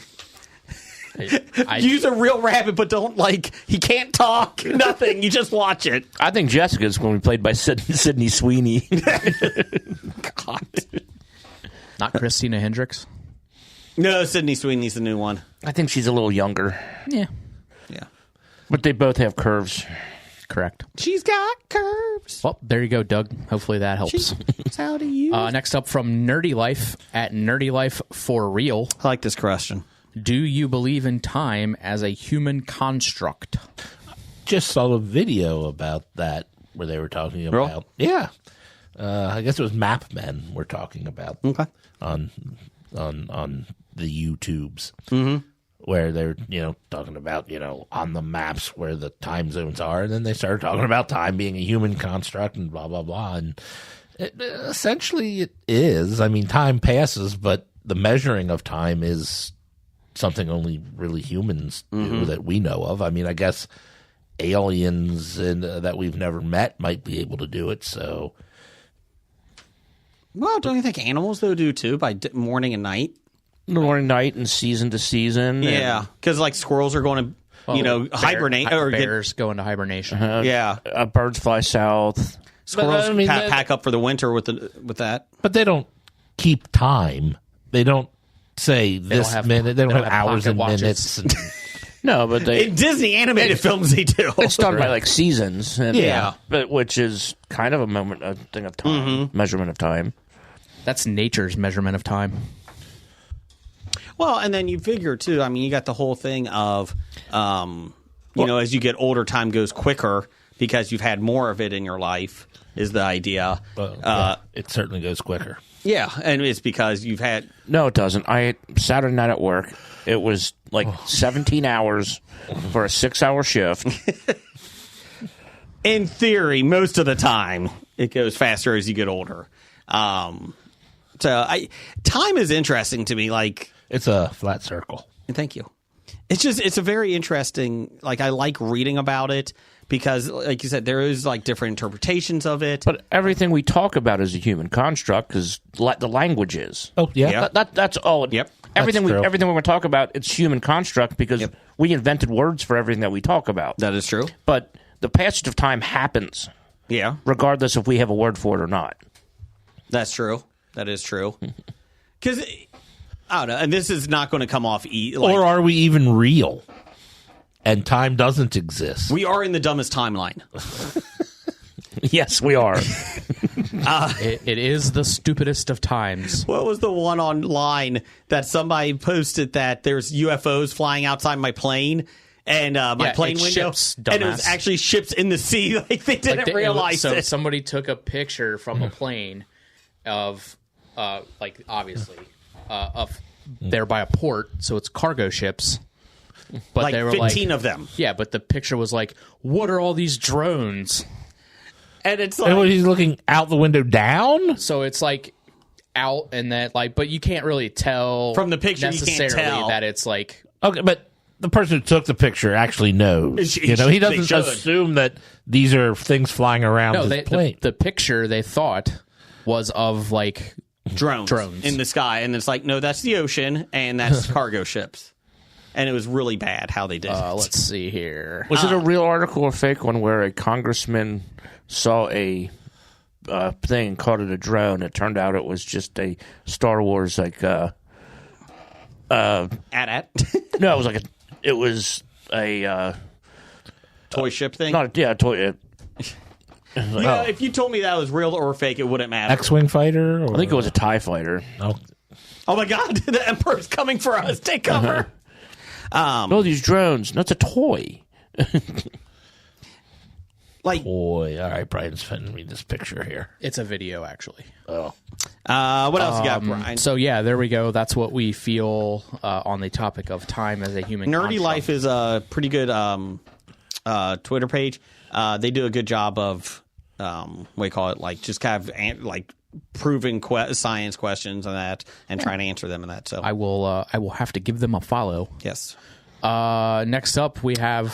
Use a real rabbit, but don't, he can't talk, nothing. You just watch it. I think Jessica's going to be played by Sydney Sweeney. God. Not Christina Hendricks? No, Sydney Sweeney's the new one. I think she's a little younger. Yeah. Yeah. But they both have curves. Correct. She's got curves. Well, there you go, Doug. Hopefully that helps. How do you? Next up from Nerdy Life at Nerdy Life for Real. I like this question. Do you believe in time as a human construct? Just saw a video about that where they were talking about. Really? Yeah. I guess it was Map Men we're talking about. Okay. On the YouTubes. Mm-hmm. Where they're, talking about, on the maps where the time zones are. And then they started talking about time being a human construct and blah, blah, blah. And essentially it is. I mean, time passes, but the measuring of time is something only really humans do that we know of. I mean, I guess aliens that we've never met might be able to do it, so. Well, don't you think animals, though, do, too, by morning and night? Morning, night, and season to season. Yeah, because squirrels are going to, hibernate. Bears go into hibernation. Yeah. Birds fly south. Squirrels pack up for the winter with that. But they don't keep time. They don't say this minute. They don't have hours and minutes. And, no, but in Disney animated films, they do. It's done by seasons. And, yeah. But which is kind of a thing of time, measurement of time. That's nature's measurement of time. Well, and then you figure, too, I mean, you got the whole thing of, as you get older, time goes quicker because you've had more of it in your life, is the idea. it certainly goes quicker. Yeah, and it's because you've had... No, it doesn't. Saturday night at work, it was 17 hours for a 6-hour shift. In theory, most of the time, it goes faster as you get older. Time is interesting to me, It's a flat circle. Thank you. It's a very interesting, I like reading about it because, like you said, there is different interpretations of it. But everything we talk about is a human construct because the language is. Oh, yeah. That's all. Yep. Everything That's we true. want to talk about, it's human construct because we invented words for everything that we talk about. That is true. But the passage of time happens. Yeah, regardless if we have a word for it or not. that's true. That is true. Because I don't know, and this is not going to come off. Or are we even real? And time doesn't exist. We are in the dumbest timeline. Yes, we are. It is the stupidest of times. What was the one online that somebody posted that there's UFOs flying outside my plane? And my plane it's window, ships, and it was actually ships in the sea. Like they didn't realize it. Somebody took a picture from a plane of, obviously, of there by a port, so it's cargo ships. But Like they were 15 of them. Yeah, but the picture was like, "What are all these drones?" And it's And like, he's looking out the window down? So it's like out and that but you can't really tell From the picture, you can't necessarily tell. that it's like. Okay, but the person who took the picture actually knows. He They doesn't should. assume that these are things flying around No, his plane. the picture they thought was of like drones in the sky, and it's like, no, that's the ocean, and that's cargo ships. And it was really bad how they did it. let's see here. Was it a real article or fake one where a congressman saw a thing and called it a drone? It turned out it was just a Star Wars At no, it was a toy ship thing. toy. Yeah, if you told me that was real or fake, it wouldn't matter. X-Wing fighter? Or? I think it was a TIE fighter. Oh. Oh my God, the Emperor's coming for us. Take cover. No, these drones. No, it's a toy. Like, Boy, all right, Brian's sending me this picture here. It's a video actually. Oh. what else you got, Brian? So yeah, there we go. That's what we feel on the topic of time as a human. Nerdy construct. Life is a pretty good Twitter page. They do a good job of what do you call it? Like just kind of proving science questions and that, and trying to answer them and that. So I will have to give them a follow. yes, Next up, we have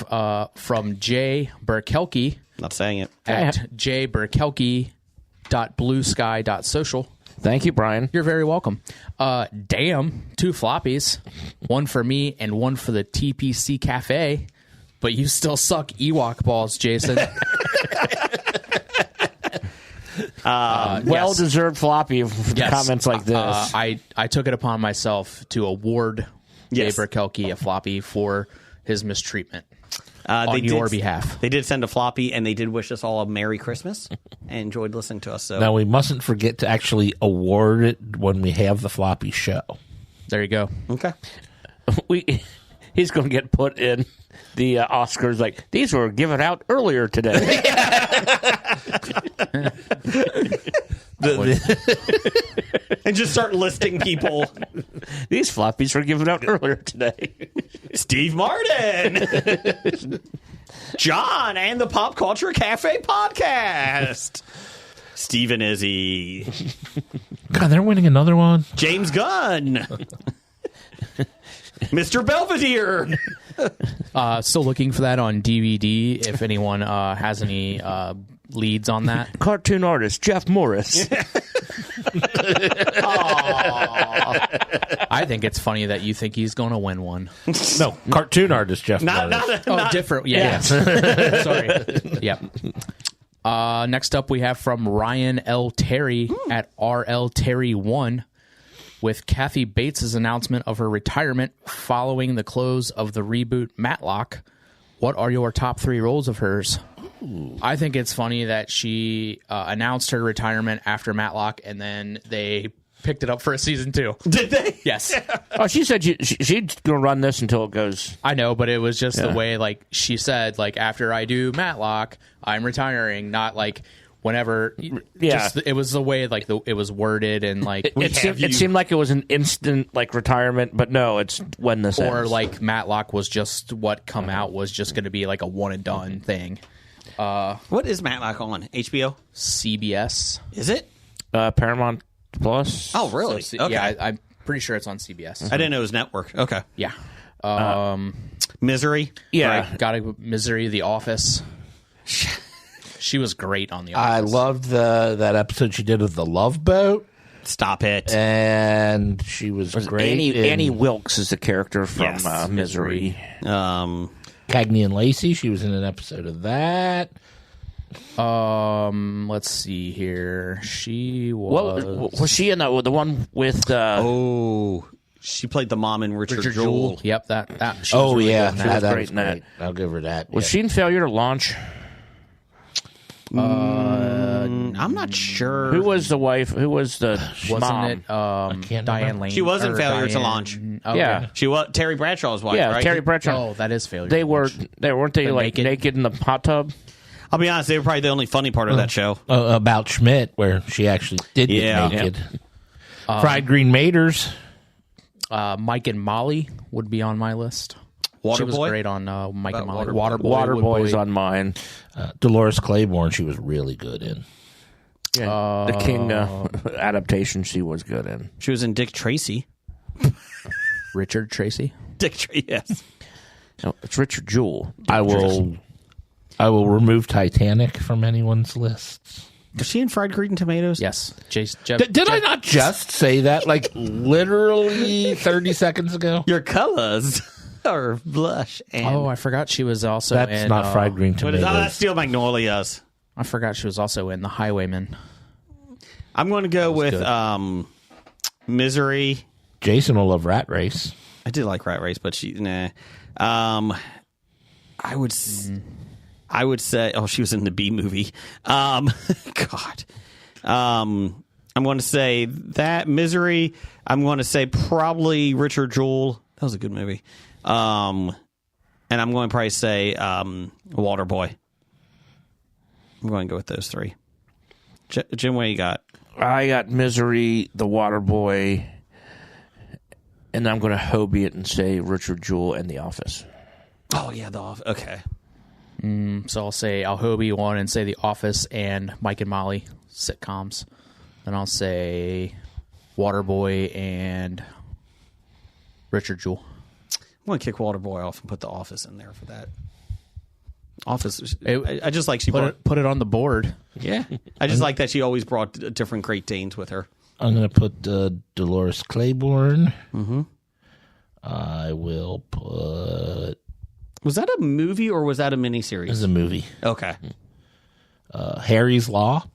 from Jay Burkelke not saying it. at jburkelke.bluesky.social. Thank you, Brian. You're very welcome. Damn, 2 floppies, one for me and one for the TPC Cafe. But you still suck Ewok balls, Jason. Well-deserved floppy for comments like this. I took it upon myself to award Yes. Jay Burkelke a floppy for his mistreatment on your behalf. They did send a floppy, and they did wish us all a Merry Christmas and enjoyed listening to us. So Now, we mustn't forget to actually award it when we have the floppy show. There you go. okay. He's going to get put in the Oscars like, these were given out earlier today. And just start listing people. These floppies were given out earlier today. Steve Martin, John, and the Pop Culture Cafe podcast. Stephen Izzy, God, they're winning another one. James Gunn, Mr. Belvedere. Still looking for that on DVD. If anyone has any leads on that. Cartoon artist Jeff Morris. I think it's funny that you think he's going to win one. No, cartoon artist Jeff Not Morris. Different. Yeah. Sorry. Yep. Next up, we have from Ryan L. Terry at RL Terry 1 with Kathy Bates' announcement of her retirement following the close of the reboot Matlock. What are your top 3 roles of hers? I think it's funny that she announced her retirement after Matlock, and then they picked it up for a season 2. Did they? Yes. Oh, she said she's going to run this until it goes. I know, but it was just the way, like, she said, like, after I do Matlock, I'm retiring, not like whenever. Yeah. Just, it was the way, like, it was worded, and, like, It seemed like it was an instant, like, retirement, but no, it's when this or, ends. like, Matlock was just what come out was just going to be, like, a one-and-done thing. What is Matlock on? HBO? CBS. Is it? Paramount Plus. Oh, really? Okay. Yeah, I'm pretty sure it's on CBS. I didn't know it was network. Okay. Yeah. Misery? Yeah. Right. Got a Misery, The Office. She was great on The Office. I loved that episode she did of the Love Boat, Stop it. and she was great. Annie Wilkes is the character from Yes. Misery. Cagney and Lacey. She was in an episode of that. Let's see here. She was. Was she in the one with? She played the mom in Richard Richard Jewell. Jewell. Yep, that. She was really yeah, good in She was that great was in that. great. I'll give her that. Was she in Failure to Launch? I'm not sure. Who was the wife? Who was the Wasn't mom? it can't Diane remember. Lane? She was in or Failure to Diane- Launch. Okay. Yeah. She was Terry Bradshaw's wife, Yeah, right? Terry Bradshaw. Oh, that is Failure. They to were. Launch. Weren't they The like naked in the hot tub? I'll be honest, they were probably the only funny part of that show. About Schmidt, where she actually did Yeah. get naked. Fried green maters. Mike and Molly would be on my list. She was Waterboy? great on Mike and Molly. Waterboy. Waterboy's on mine. Dolores Claiborne, she was really good in. The King adaptation she was good in. She was in Dick Tracy. Richard Tracy. Dick Tracy, yes. No, it's Richard Jewell. I will remove Titanic from anyone's lists. Was she in Fried Green Tomatoes? Yes. Did I not just say that like literally 30 seconds ago? Your colors are blush and... Oh, I forgot she was also That's in... not fried green What is that? tomatoes. That's Steel Magnolias. I forgot she was also in The Highwayman. I'm going to go with good. Misery. Jason will love Rat Race. I did like Rat Race, but she... Nah. I would say... Oh, she was in the B movie. God. I'm going to say that Misery. I'm going to say probably Richard Jewell. That was a good movie. And I'm going to probably say Waterboy. I'm going to go with those three. Jim, what you got? I got Misery, The Waterboy, and I'm going to Hobie it and say Richard Jewell and The Office. Oh, yeah, The Office. Okay. So I'll Hobie one and say The Office and Mike and Molly sitcoms. Then I'll say Waterboy and Richard Jewell. I'm going to kick Waterboy off and put The Office in there for that. Office. I just like she brought... Put it on the board. Yeah. I just like that she always brought different Great Danes with her. I'm going to put Dolores Claiborne. Mm-hmm. I will put... Was that a movie or was that a miniseries? This is a movie. Okay. Harry's Law.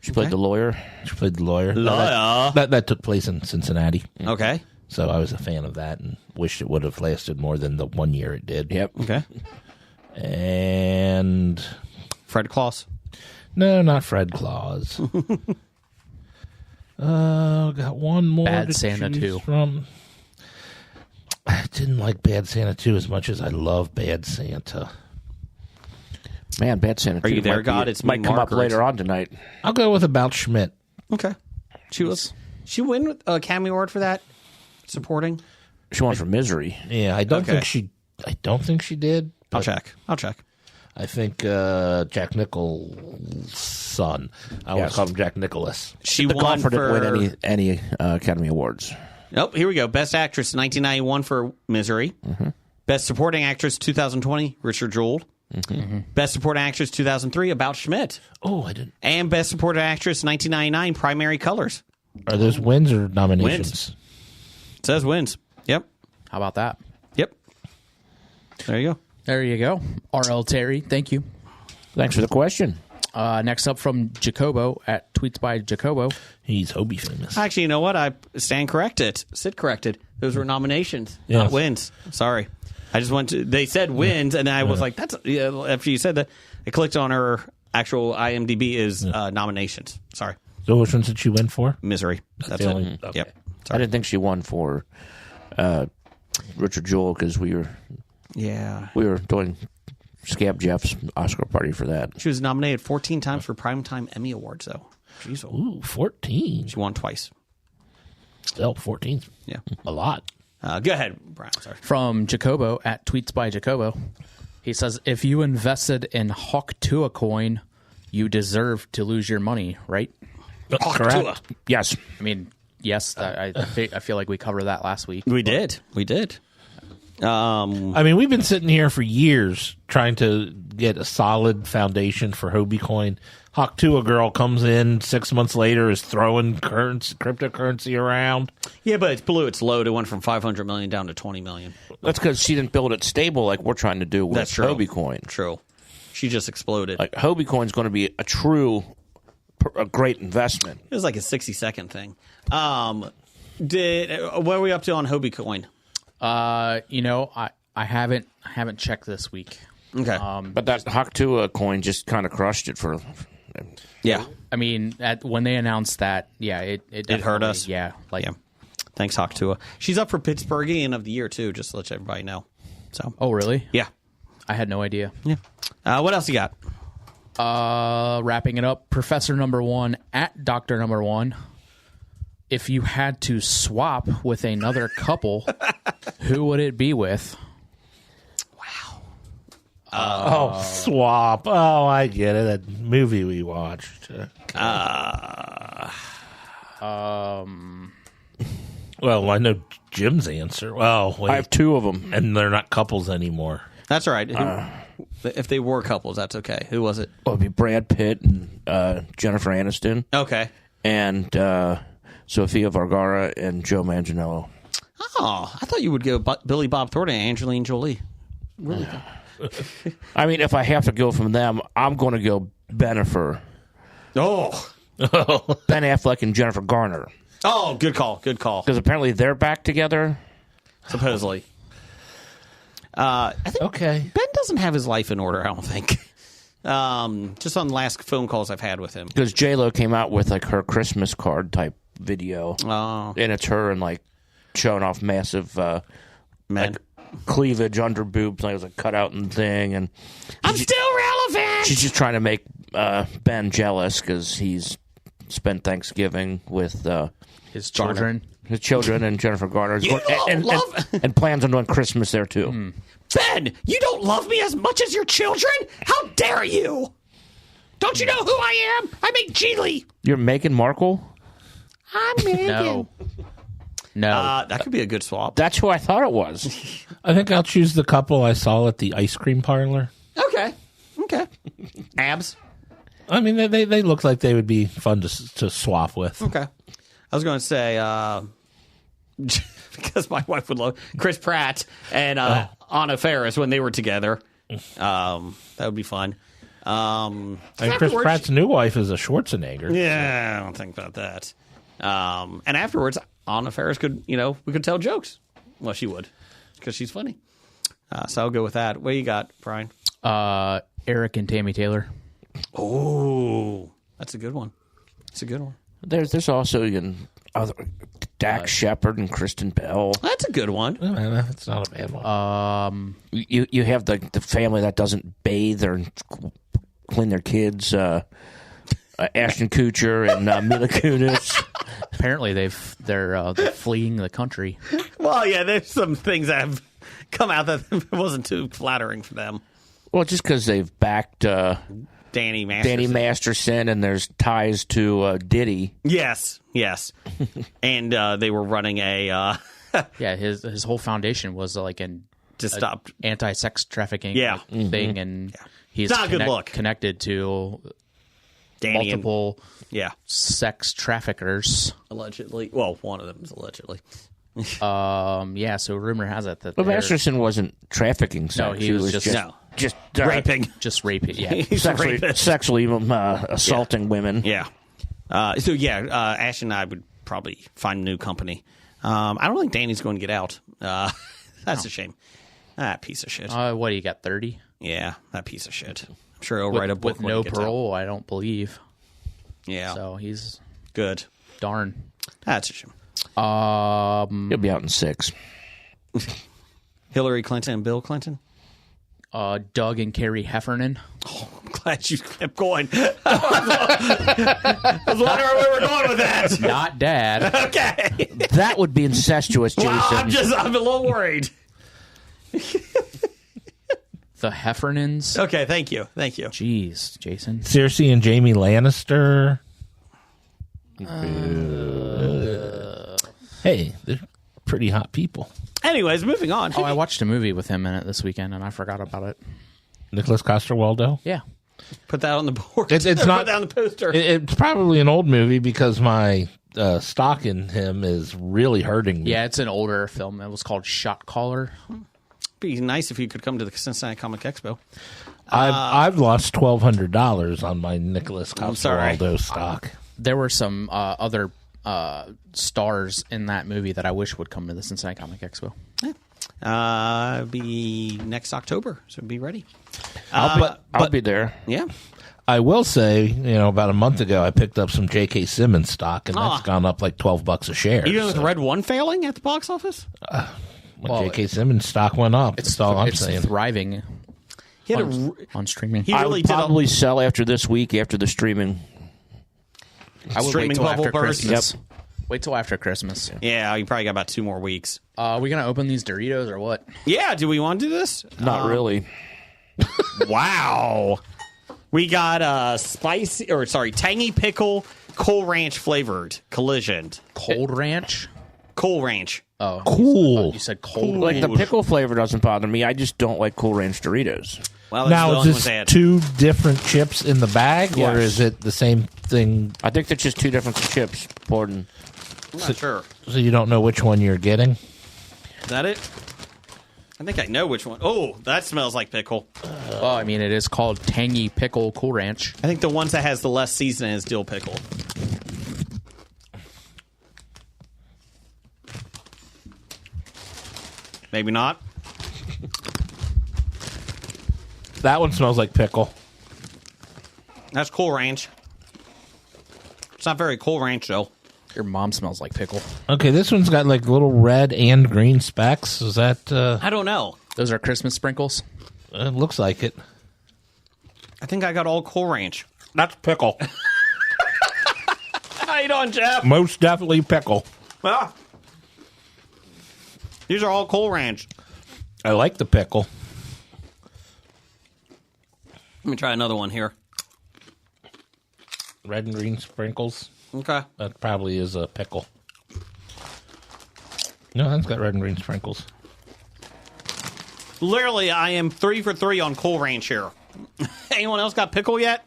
She played the lawyer. She played the lawyer. Lawyer. That took place in Cincinnati. Okay. So I was a fan of that and wished it would have lasted more than the 1 year it did. Yep. Okay. And... Fred Claus. No, not Fred Claus. Got one more. Bad to Santa choose 2. From. I didn't like Bad Santa 2 as much as I love Bad Santa. Man, Bad Santa. Are you 2 there, might be- God? It's might me, come up Margaret. later on tonight. I'll go with About Schmidt. Okay. She win with a Academy Award for that? Supporting? She won for Misery. Yeah, I don't Okay. think she did. I'll but check. I think Jack Nichol's son. I want Yes. to call him Jack Nicholas. She The won golfer for... didn't win any Academy Awards. Nope, here we go. Best Actress, 1991 for Misery. Mm-hmm. Best Supporting Actress, 2020, Richard Jewell. Mm-hmm. Best Supporting Actress, 2003, About Schmidt. Oh, I didn't. And Best Supporting Actress, 1999, Primary Colors. Are those wins or nominations? Wins. It says wins. Yep. How about that? Yep. There you go. There you go. R.L. Terry, thank you. Thanks for the question. Next up from Jacobo at Tweets by Jacobo. He's Hobie famous. Actually, you know what? I stand corrected. Sid corrected. Those were nominations, Yes. not wins. Sorry. I just went to... They said wins, and then I was like, that's... Yeah, after you said that, I clicked on her actual IMDb is nominations. Sorry. So which ones did she win for? Misery. That's the it. only- okay. Yep. I didn't think she won for Richard Jewell because we Yeah. were doing Scab Jeff's Oscar party for that. She was nominated 14 times for Primetime Emmy Awards, though. Jeez. Ooh, 14. She won twice. Still, 14's Yeah. a lot. Go ahead, Brian. Sorry. From Jacobo at Tweets by Jacobo. He says, if you invested in Hawk Tua coin, you deserve to lose your money, right? Correct. Yes. I mean, yes, I feel like we covered that last week. We did. I mean, we've been sitting here for years trying to get a solid foundation for Hobie coin. Hawk Tua girl comes in 6 months later, is throwing cryptocurrency around. Yeah, but it's blue. It's low. It went from 500 million down to 20 million. That's because she didn't build it stable like we're trying to do with That's true. Hobie coin. True. She just exploded. Like Hobie Coin's going to be a great investment. It was like a 60-second thing. What are we up to on Hobie Coin? I haven't checked this week. Okay. But that Haktua coin just kind of crushed it for. Yeah. I mean, when they announced that, it hurt us. Yeah. Yeah. Thanks, Haktua. She's up for Pittsburghian of the year, too, just to let everybody know. So. Oh, really? Yeah. I had no idea. Yeah. What else you got? Wrapping it up, Professor Number One at Dr. Number One. If you had to swap with another couple, who would it be with? Swap. Oh, I get it. That movie we watched. Well, I know Jim's answer. Well, wait. I have two of them. And they're not couples anymore. That's all right. If they were couples, that's okay. Who was it? It would be Brad Pitt and Jennifer Aniston. Okay. And Sofia Vergara and Joe Manganiello. Oh, I thought you would go Billy Bob Thornton and Angelina Jolie. Really? I mean, if I have to go from them, I'm going to go Bennifer. Oh. Ben Affleck and Jennifer Garner. Oh, good call. Good call. Because apparently they're back together. Supposedly. I think Okay. Ben doesn't have his life in order, I don't think. Just on the last phone calls I've had with him. Because J-Lo came out with like her Christmas card type video. Oh. And it's her and like showing off massive Men. like, cleavage under boobs. Like it was a cutout and thing. And I'm still relevant! she's just trying to make Ben jealous because he's spent Thanksgiving with His children. his children and Jennifer Garner. You don't love... and plans on doing Christmas there too. Ben, you don't love me as much as your children? How dare you? Don't you know who I am? I'm a Geely. You're Meghan Markle? I'm Megan. No. That could be a good swap. That's who I thought it was. I think I'll choose the couple I saw at the ice cream parlor. Okay. Abs? I mean, they look like they would be fun to swap with. Okay. I was going to say, because my wife would love Chris Pratt and Anna Faris when they were together. That would be fun. And Chris Pratt's new wife is a Schwarzenegger. Yeah, I don't think about that. And afterwards, Anna Faris could, we could tell jokes. Well, she would, because she's funny. So I'll go with that. What you got, Brian? Eric and Tammy Taylor. Oh, that's a good one. There's also Dax Shepard and Kristen Bell. That's a good one. That's not a bad one. You have the family that doesn't bathe or clean their kids. Ashton Kutcher and Mila Kunis. Apparently they're fleeing the country. Well, yeah, there's some things that have come out that wasn't too flattering for them. Well, just because they've backed Danny Masterson, and there's ties to Diddy. Yes. And they were running a Yeah, his whole foundation was like to stop anti-sex trafficking thing, and he's not a good look. Connected to Danny multiple and, sex traffickers. Allegedly. Well, one of them is allegedly. So rumor has it that Masterson wasn't trafficking sex. No, he was just raping. Just raping, yeah. He's a rapist. Sexually assaulting women. Yeah. Ash and I would probably find a new company. I don't think Danny's going to get out. That's a shame. That piece of shit. What do you got, 30? Yeah, that piece of shit. I'm sure he'll write a book with no parole, I don't believe. Yeah. So he's good. Darn. That's a shame. He'll be out in 6. Hillary Clinton and Bill Clinton? Doug and Carrie Heffernan. Oh, I'm glad you kept going. I was wondering where we were going with that. Not Dad. Okay. That would be incestuous, Jason. Wow, I'm a little worried. The Heffernans. Okay, thank you. Jeez, Jason. Cersei and Jamie Lannister. Hey, they're pretty hot people. Anyways, moving on. Oh, I watched a movie with him in it this weekend, and I forgot about it. Nicholas Coster-Waldau. Yeah. Put that on the board. It's not. Put that on the poster. It's probably an old movie because my stock in him is really hurting me. Yeah, it's an older film. It was called Shot Caller. Be nice if you could come to the Cincinnati Comic Expo. I've lost $1,200 on my Nicholas sorry. Coster-Waldau stock. There were some other stars in that movie that I wish would come to the Cincinnati Comic Expo. Be next October, so be ready. I'll be there. Yeah. I will say, about a month ago, I picked up some J.K. Simmons stock, and that's gone up like $12 a share. Even with Red One failing at the box office? J.K. Simmons stock went up. That's all I'm saying. It's thriving He had on streaming. He I really would did probably sell after this week, after the streaming. I would streaming wait till bubble after burst. Christmas. Wait till after Christmas. Yeah, you probably got about 2 more weeks. Are we going to open these Doritos or what? Yeah, do we want to do this? Not really. Wow. We got tangy pickle, Cool Ranch flavored, collisioned. Cold Ranch? Cool Ranch. Oh. Cool. You said cold Like ranch. the pickle flavor doesn't bother me. I just don't like Cool Ranch Doritos. Well, Now, is this 2 different chips in the bag, or Yes. is it the same thing? I think they're just 2 different chips. Pardon. I'm not sure. So you don't know which one you're getting? Is that it? I think I know which one. Oh, that smells like pickle. Well, I mean, it is called Tangy Pickle Cool Ranch. I think the ones that has the less seasoning is dill pickle. Maybe not. That one smells like pickle. That's Cool Ranch. It's not very Cool Ranch, though. Your mom smells like pickle. Okay, this one's got like little red and green specks. Is that? I don't know. Those are Christmas sprinkles. It looks like it. I think I got all Cool Ranch. That's pickle. How you doing, Jeff? Most definitely pickle. Ah. These are all Cool Ranch. I like the pickle. Let me try another one here. Red and green sprinkles. Okay. That probably is a pickle. No, that's got red and green sprinkles. Literally, I am 3 for 3 on Cool Ranch here. Anyone else got pickle yet?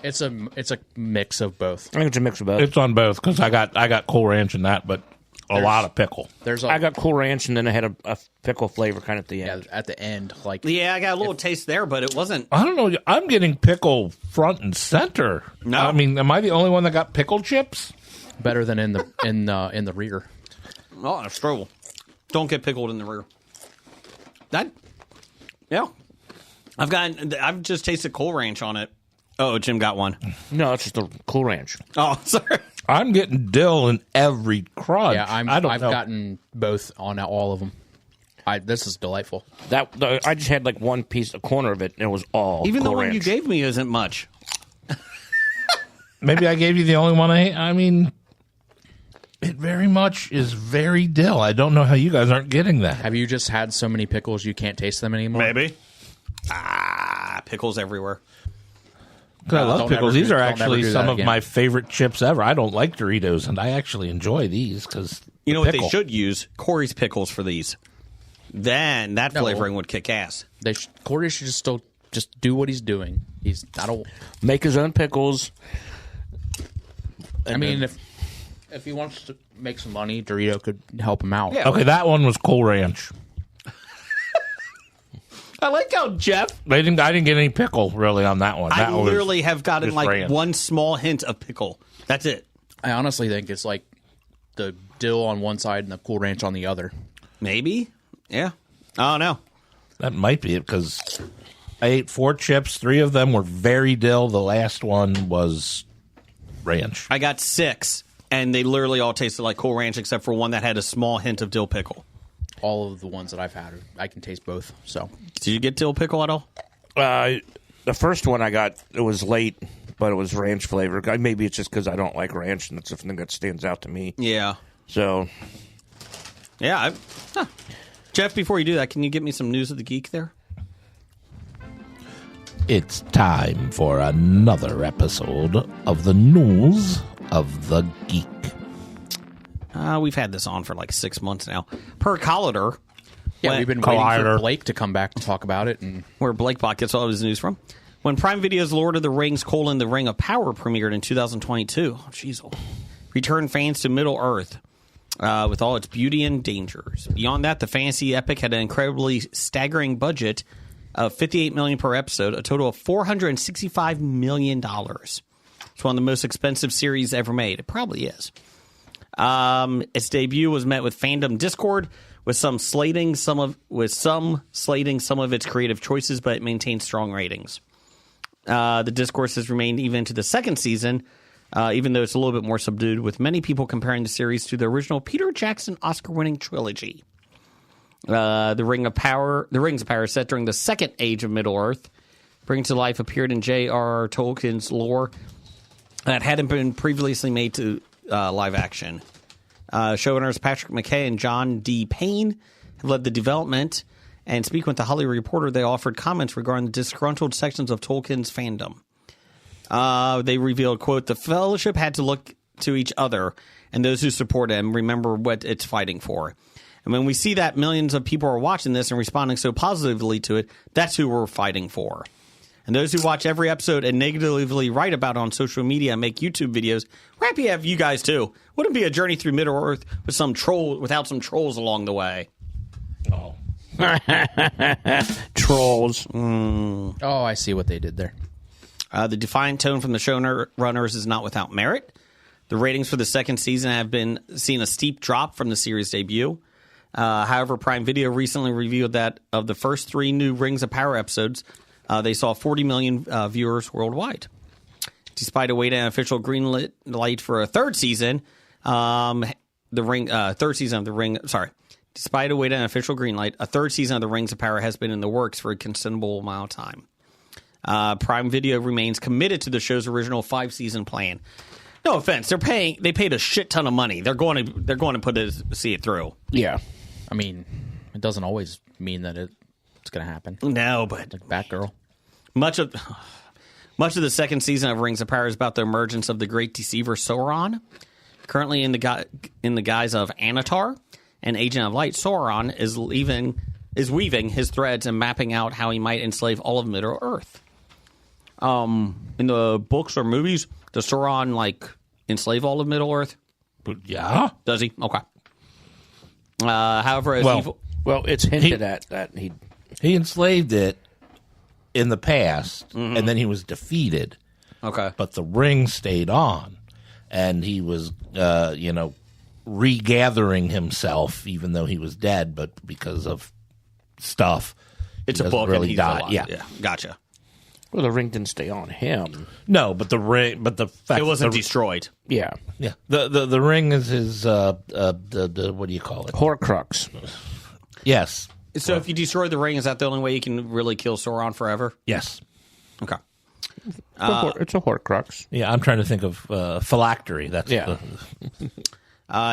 It's a mix of both. I think it's a mix of both. It's on both because I got Cool Ranch in that, but a lot of pickle. I got Cool Ranch, and then I had a pickle flavor kind of at the end. at the end, like Yeah, I got a little taste there, but it wasn't. I don't know. I'm getting pickle front and center. No. I mean, am I the only one that got pickle chips? better than in the rear. Oh, that's true. Don't get pickled in the rear. Yeah. I've just tasted Cool Ranch on it. Oh, Jim got one. No, it's just the Cool Ranch. Oh, sorry. I'm getting dill in every crunch. Yeah, I've gotten both on all of them. This is delightful. I just had like one piece, a corner of it, and it was all Even Cool the one Ranch. you gave me isn't much. Maybe I gave you the only one I mean, it very much is very dill. I don't know how you guys aren't getting that. Have you just had so many pickles you can't taste them anymore? Maybe. Pickles everywhere. 'Cause I love don't pickles. ever These do- are don't actually ever do some that of again. my favorite chips ever. I don't like Doritos, and I actually enjoy these because You know what they should use? Corey's pickles for these. Then that flavoring would kick ass. Corey should just do what he's doing. Make his own pickles. I mean, if he wants to make some money, Dorito could help him out. Yeah. Okay, that one was Cool Ranch. I like how Jeff. I didn't get any pickle really on that one. I That was literally have gotten just like ranch. one small hint of pickle. That's it. I honestly think it's like the dill on one side and the Cool Ranch on the other. Maybe. Yeah. I don't know. That might be it because I ate 4 chips. 3 of them were very dill. The last one was ranch. I got 6, and they literally all tasted like Cool Ranch except for one that had a small hint of dill pickle. All of the ones that I've had, I can taste both. So Did you get dill pickle at all? The first one I got, it was late, but it was ranch flavor. Maybe it's just because I don't like ranch, and that's the thing that stands out to me. Yeah. So, Yeah. Jeff, before you do that, can you get me some News of the Geek there? It's time for another episode of the News of the Geek. We've had this on for like 6 months now. Per Collider. yeah, we've been waiting Collider. for Blake to come back to talk about it. And Where Blake Bot gets all of his news from. When Prime Video's Lord of the Rings: The Ring of Power premiered in 2022, returned fans to Middle Earth. with all its beauty and dangers. Beyond that, the fantasy epic had an incredibly staggering budget of $58 million per episode, a total of $465 million. It's one of the most expensive series ever made. It probably is. Its debut was met with fandom discord, with some slating some of its creative choices, but it maintained strong ratings. The discourse has remained even to the second season, even though it's a little bit more subdued, with many people comparing the series to the original Peter Jackson Oscar-winning trilogy. The Rings of Power, set during the Second Age of Middle-earth, bring to life appeared in J.R.R. Tolkien's lore that hadn't been previously made to live action. Showrunners Patrick McKay and John D. Payne have led the development, and speaking with the Hollywood Reporter, they offered comments regarding the disgruntled sections of Tolkien's fandom. They revealed, quote, "The Fellowship had to look to each other and those who support him remember what it's fighting for. And when we see that millions of people are watching this and responding so positively to it, that's who we're fighting for. And those who watch every episode and negatively write about it on social media and make YouTube videos, we're happy to have you guys too. Wouldn't be a journey through Middle-earth without some trolls along the way." Oh. Trolls. Oh, I see what they did there. The defiant tone from the showrunners is not without merit. The ratings for the second season have seen a steep drop from the series debut. However, Prime Video recently revealed that of the first 3 new Rings of Power episodes, they saw 40 million viewers worldwide. Despite awaiting an official green light for a third season, Despite awaiting an official green light, a third season of the Rings of Power has been in the works for a considerable amount of time. Prime Video remains committed to the show's original 5-season plan. No offense, they paid a shit ton of money. They're going to see it through. Yeah. I mean, it doesn't always mean that it's going to happen. No, but Like Batgirl. Much of the second season of Rings of Power is about the emergence of the great deceiver Sauron. Currently in the guise of Anatar, an agent of light, Sauron is weaving his threads and mapping out how he might enslave all of Middle-earth. In the books or movies, does Sauron enslave all of Middle-earth? Yeah. Does he? Okay. However, Well, it's hinted at that he enslaved it in the past, and then he was defeated. Okay. But the ring stayed on, and he was, regathering himself, even though he was dead, but because of stuff. It's he a book really and he's died. alive. Yeah. Gotcha. well, the ring didn't stay on him. No, but the ring, but the fact It wasn't destroyed. Yeah. Yeah, the ring is his what do you call it? Horcrux. Yes. So if you destroy the ring, is that the only way you can really kill Sauron forever? Yes. Okay. It's a Horcrux. Yeah, I'm trying to think of phylactery. That's Yeah.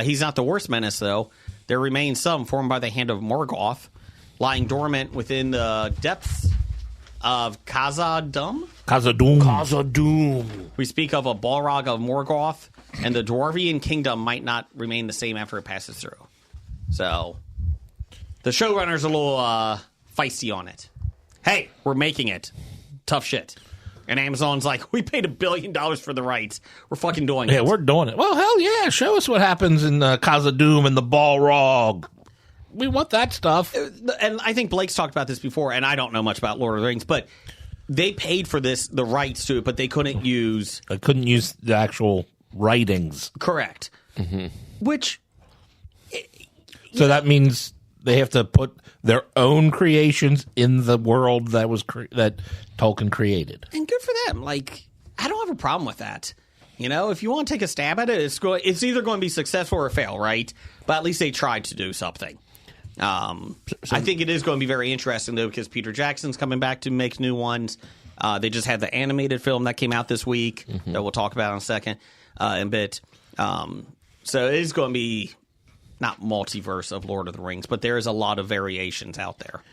He's not the worst menace, though. There remains some formed by the hand of Morgoth, lying dormant within the depths of Khazad-dûm. Khazad-dûm. We speak of a Balrog of Morgoth, and the Dwarvian kingdom might not remain the same after it passes through. So, the showrunner's a little feisty on it. Hey, we're making it. Tough shit. And Amazon's like, we paid $1 billion for the rights. We're fucking doing it. Yeah, we're doing it. Well, hell yeah. Show us what happens in Khazad-dûm and the Balrog. We want that stuff. And I think Blake's talked about this before, and I don't know much about Lord of the Rings, but they paid for the rights to it, but they couldn't use... I couldn't use the actual writings. Correct. Mm-hmm. Which... So that means they have to put their own creations in the world that was that Tolkien created. And good for them. Like, I don't have a problem with that. You know, if you want to take a stab at it, it's either going to be successful or fail, right? But at least they tried to do something. I think it is going to be very interesting, though, because Peter Jackson's coming back to make new ones. They just had the animated film that came out this week that we'll talk about in a second, in a bit. So it is going to be not multiverse of Lord of the Rings, but there is a lot of variations out there.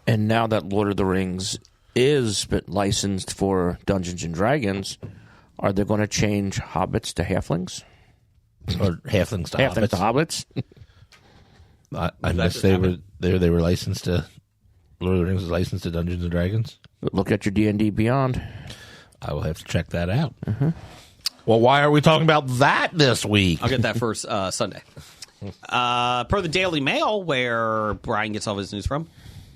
And now that Lord of the Rings is licensed for Dungeons and Dragons, are they going to change hobbits to halflings? Or halflings to Halflings to hobbits? hobbits? I guess they were licensed to Lord of the Rings was licensed to Dungeons and Dragons. Look at your D&D Beyond. I will have to check that out. Well, why are we talking about that this week? I'll get that first Sunday. Per the Daily Mail, where Brian gets all his news from,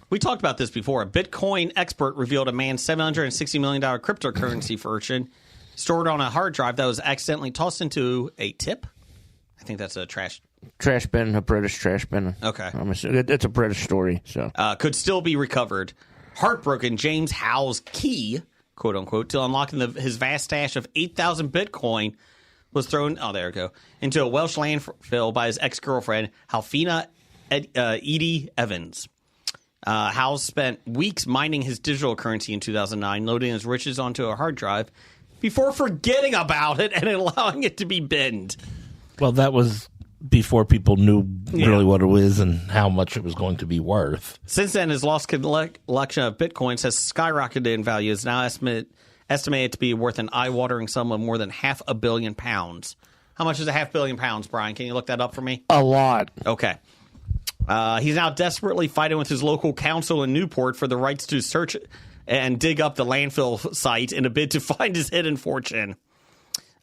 we talked about this before. A Bitcoin expert revealed a man's $760 million cryptocurrency fortune stored on a hard drive that was accidentally tossed into a tip. I think that's a trash bin, a British trash bin. Okay. It's a British story, so. Could still be recovered. Heartbroken, James Howe's key, quote unquote, to unlocking his vast stash of 8,000 Bitcoin was thrown, into a Welsh landfill by his ex-girlfriend, Halfina Edie Evans. Howe spent weeks mining his digital currency in 2009, loading his riches onto a hard drive before forgetting about it and allowing it to be binned. Well, that was before people knew really what it was and how much it was going to be worth. Since then, his lost collection of Bitcoins has skyrocketed in value. It's now estimated to be worth an eye-watering sum of more than £500 million. How much is £500 million, Brian? Can you look that up for me? A lot. Okay. He's now desperately fighting with his local council in Newport for the rights to search and dig up the landfill site in a bid to find his hidden fortune.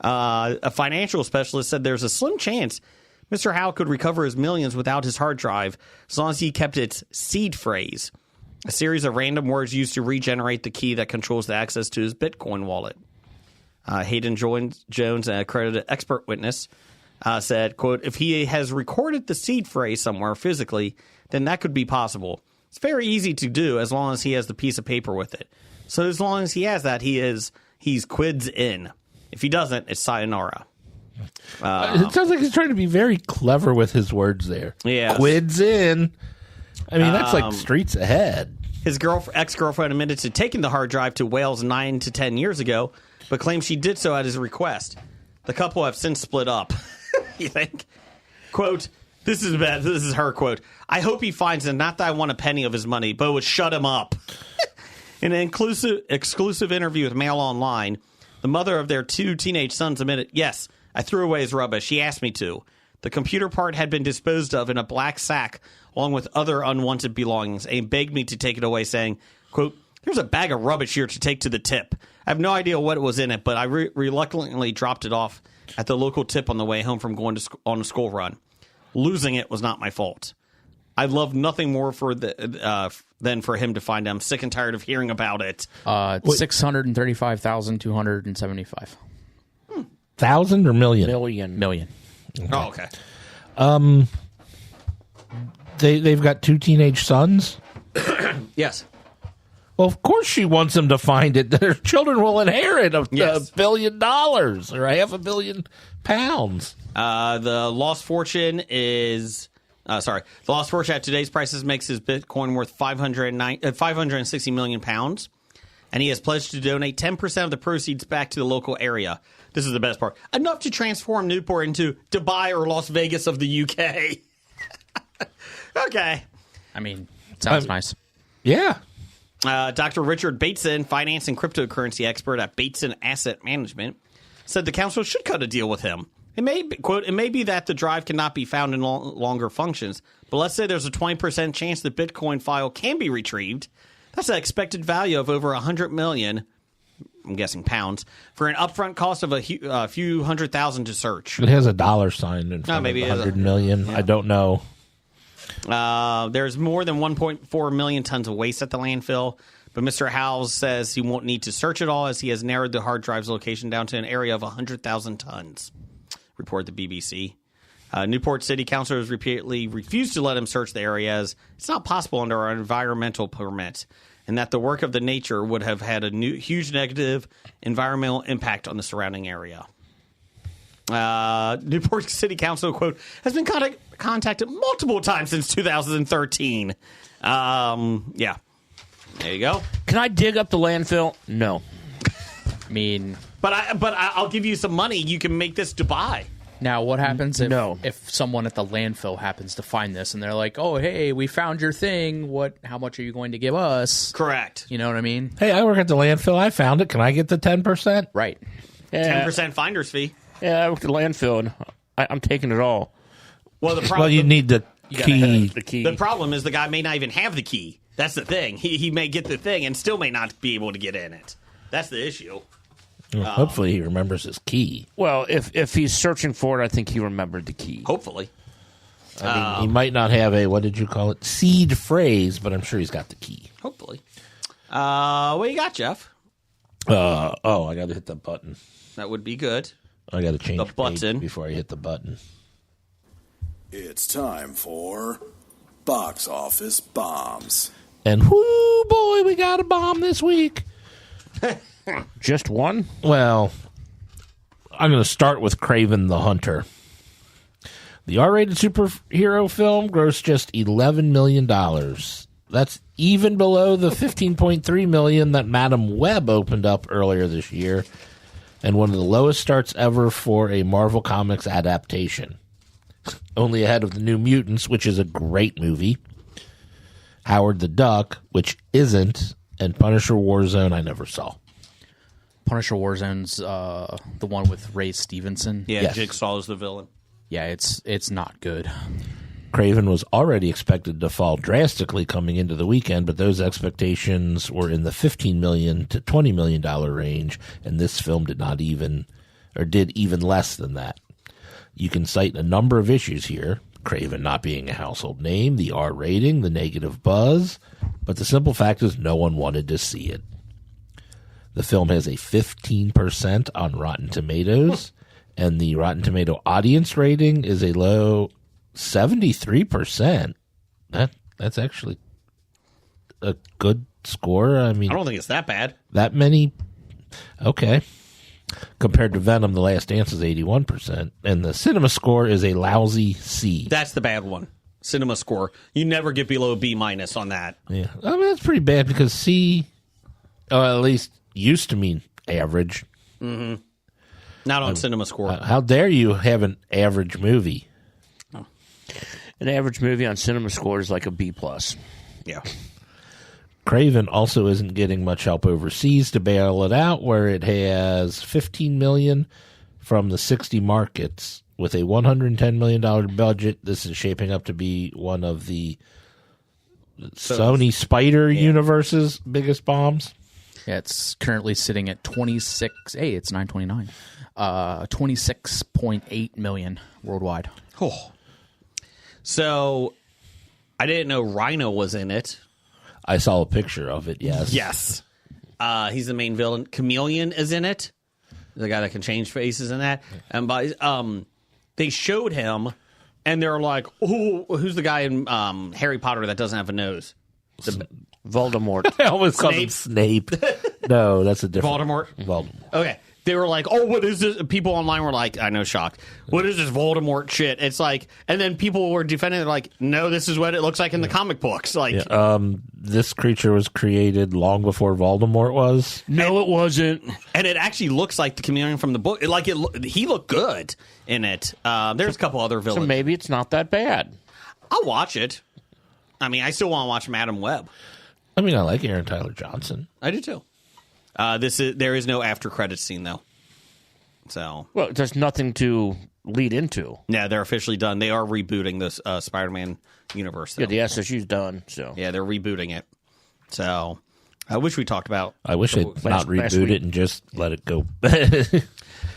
A financial specialist said there's a slim chance Mr. Howe could recover his millions without his hard drive as long as he kept its seed phrase, a series of random words used to regenerate the key that controls the access to his Bitcoin wallet. Hayden Jones, a accredited expert witness, said, quote, if he has recorded the seed phrase somewhere physically, then that could be possible. It's very easy to do as long as he has the piece of paper with it. So as long as he has that, he's quids in. If he doesn't, it's sayonara. It sounds like he's trying to be very clever with his words there. Yeah. Quids in. I mean, that's like streets ahead. His ex-girlfriend admitted to taking the hard drive to Wales 9 to 10 years ago, but claimed she did so at his request. The couple have since split up. You think? Quote, this is bad. This is her quote. I hope he finds it. Not that I want a penny of his money, but it would shut him up. In an exclusive interview with Mail Online, the mother of their 2 teenage sons admitted, yes, I threw away his rubbish. He asked me to. The computer part had been disposed of in a black sack along with other unwanted belongings and begged me to take it away, saying, quote, there's a bag of rubbish here to take to the tip. I have no idea what was in it, but I reluctantly dropped it off at the local tip on the way home from going on a school run. Losing it was not my fault. I'd love nothing more than for him to find it. I'm sick and tired of hearing about it. 635,275. Thousand or million? Million. Okay. Oh, okay. They've got 2 teenage sons? Yes. Well, of course she wants them to find it. Their children will inherit $1 billion or £500 million. The lost fortune is... the lost fortune at today's prices makes his Bitcoin worth £560 million. And he has pledged to donate 10% of the proceeds back to the local area. This is the best part. Enough to transform Newport into Dubai or Las Vegas of the UK. Okay. I mean, sounds nice. Yeah. Dr. Richard Bateson, finance and cryptocurrency expert at Bateson Asset Management, said the council should cut a deal with him. It may be, quote, it may be that the drive cannot be found in longer functions, but let's say there's a 20% chance the Bitcoin file can be retrieved. That's an expected value of over $100 million, I'm guessing pounds, for an upfront cost of a few $100,000 to search. It has a dollar sign in front of $100 million. Yeah. I don't know. There's more than 1.4 million tons of waste at the landfill, but Mr. Howes says he won't need to search it all as he has narrowed the hard drive's location down to an area of 100,000 tons, reported the BBC. Newport City councilors repeatedly refused to let him search the area as it's not possible under our environmental permit, and that the work of the nature would have had a huge negative environmental impact on the surrounding area. Newport City Council, quote, has been contacted multiple times since 2013. Yeah. There you go. Can I dig up the landfill? No. I mean... But I'll give you some money. You can make this Dubai. Now, what happens if someone at the landfill happens to find this and they're like, oh, hey, we found your thing. How much are you going to give us? Correct. You know what I mean? Hey, I work at the landfill. I found it. Can I get the 10%? Right. Yeah. 10% finder's fee. Yeah, I work at the landfill, and I'm taking it all. Well, the problem, you need the key. The key. The problem is the guy may not even have the key. That's the thing. He may get the thing and still may not be able to get in it. That's the issue. Well, hopefully he remembers his key. Well, if he's searching for it, I think he remembered the key. Hopefully. I mean, he might not have a, what did you call it, seed phrase, but I'm sure he's got the key. Hopefully. What you got, Jeff? I got to hit the button. That would be good. I got to change The page button. before I hit the button. It's time for Box Office Bombs. And whoo, boy, we got a bomb this week. Just one? Well, I'm going to start with Kraven the Hunter. The R-rated superhero film grossed just $11 million. That's even below the $15.3 million that Madam Web opened up earlier this year, and one of the lowest starts ever for a Marvel Comics adaptation. Only ahead of The New Mutants, which is a great movie, Howard the Duck, which isn't, and Punisher Warzone I never saw. Punisher Warzone's the one with Ray Stevenson. Yeah, Yes. Jigsaw is the villain. Yeah, it's not good. Kraven was already expected to fall drastically coming into the weekend, but those expectations were in the $15 million to $20 million range, and this film did even less than that. You can cite a number of issues here, Kraven not being a household name, the R rating, the negative buzz, but the simple fact is no one wanted to see it. The film has a 15% on Rotten Tomatoes, and the Rotten Tomato audience rating is a low 73%. That's actually a good score. I mean, I don't think it's that bad. that many. Okay. Compared to Venom, The Last Dance is 81%, and the cinema score is a lousy C. That's the bad one. Cinema score. You never get below a B- on that. Yeah, I mean that's pretty bad because C, at least used to mean average. Not on cinema score. How dare you have an average movie? An average movie on Cinema Score is like a B+. Yeah. Kraven also isn't getting much help overseas to bail it out, where it has $15 million from the 60 markets with a $110 million budget. This is shaping up to be one of the Sony Spider Universe's biggest bombs. Yeah, it's currently sitting at 26. Hey, it's 9/29. 26.8 million worldwide. Oh. So, I didn't know Rhino was in it. I saw a picture of it, yes. Yes. He's the main villain. Chameleon is in it. The guy that can change faces in that. And they showed him, and they're like, "Oh, who's the guy in Harry Potter that doesn't have a nose?" Voldemort. I almost called him Snape. No, that's a different... Voldemort. Okay. They were like, "Oh, what is this?" People online were like, I know, shocked. What is this Voldemort shit? It's like, and then people were defending it like, no, this is what it looks like in the comic books. Like, this creature was created long before Voldemort was. No, it wasn't. and it actually looks like the chameleon from the book. Like, he looked good in it. There's a couple other villains. So maybe it's not that bad. I'll watch it. I mean, I still want to watch Madam Web. I mean, I like Aaron Tyler Johnson. I do too. There is no after credits scene though. So Well, there's nothing to lead into. yeah, they're officially done. They are rebooting this Spider-Man universe. Though. Yeah, the SSU's done. So Yeah, they're rebooting it. So I wish we talked about. I wish they'd not last reboot week. it and just let it go.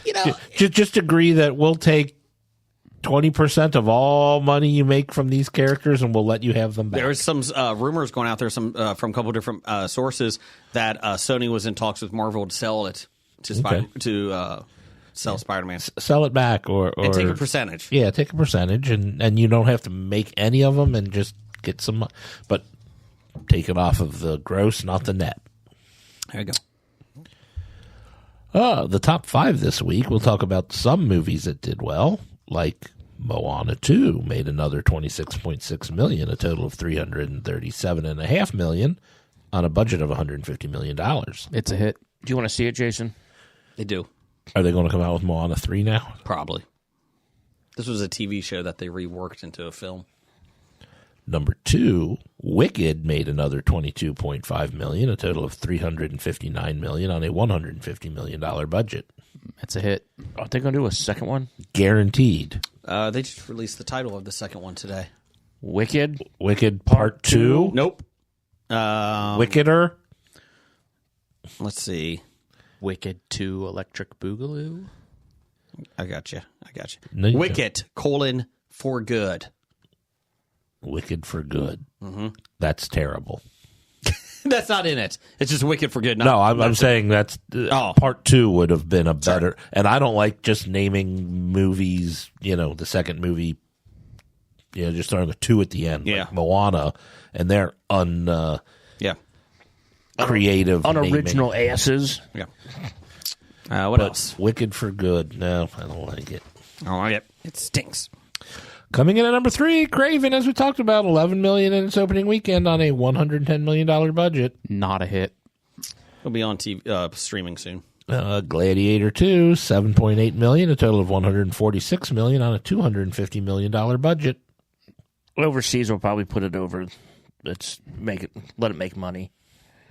You know, just agree that we'll take 20% of all money you make from these characters and we'll let you have them back. there's some rumors going out there, from a couple different sources that Sony was in talks with Marvel to sell it to sell Spider-Man Sell it back or and take a percentage. Yeah, take a percentage and you don't have to make any of them and just get some, but take it off of the gross, not the net. There you go. The top 5 this week, we'll talk about some movies that did well, like Moana 2 made another $26.6 million, a total of $337.5 million on a budget of $150 million. It's a hit. do you want to see it, Jason? They do. Are they going to come out with Moana 3 now? Probably. This was a TV show that they reworked into a film. Number 2, Wicked made another $22.5 million, a total of $359 million on a $150 million budget. It's a hit. Are they going to do a second one? Guaranteed. They just released the title of the second one today. Wicked? Wicked Part 2. Nope. Wickeder. Let's see. Wicked 2 Electric Boogaloo. I got you. No, you Wicked, for good. Wicked for Good. Mm-hmm. That's terrible. That's not in it. It's just Wicked for Good. No, I'm saying that's part 2 would have been a better. Sorry. And I don't like just naming movies. The second movie. Just throwing a 2 at the end. Yeah, like Moana, and they're creative, unoriginal naming. Asses. Yeah. What else? Wicked for Good. No, I don't like it. I don't like it. It stinks. Coming in at number 3, Craven, as we talked about, $11 million in its opening weekend on a $110 million budget. Not a hit. It'll be on TV streaming soon. Gladiator 2, $7.8 million, a total of $146 million on a $250 million budget. Overseas will probably put it over. Let it make money.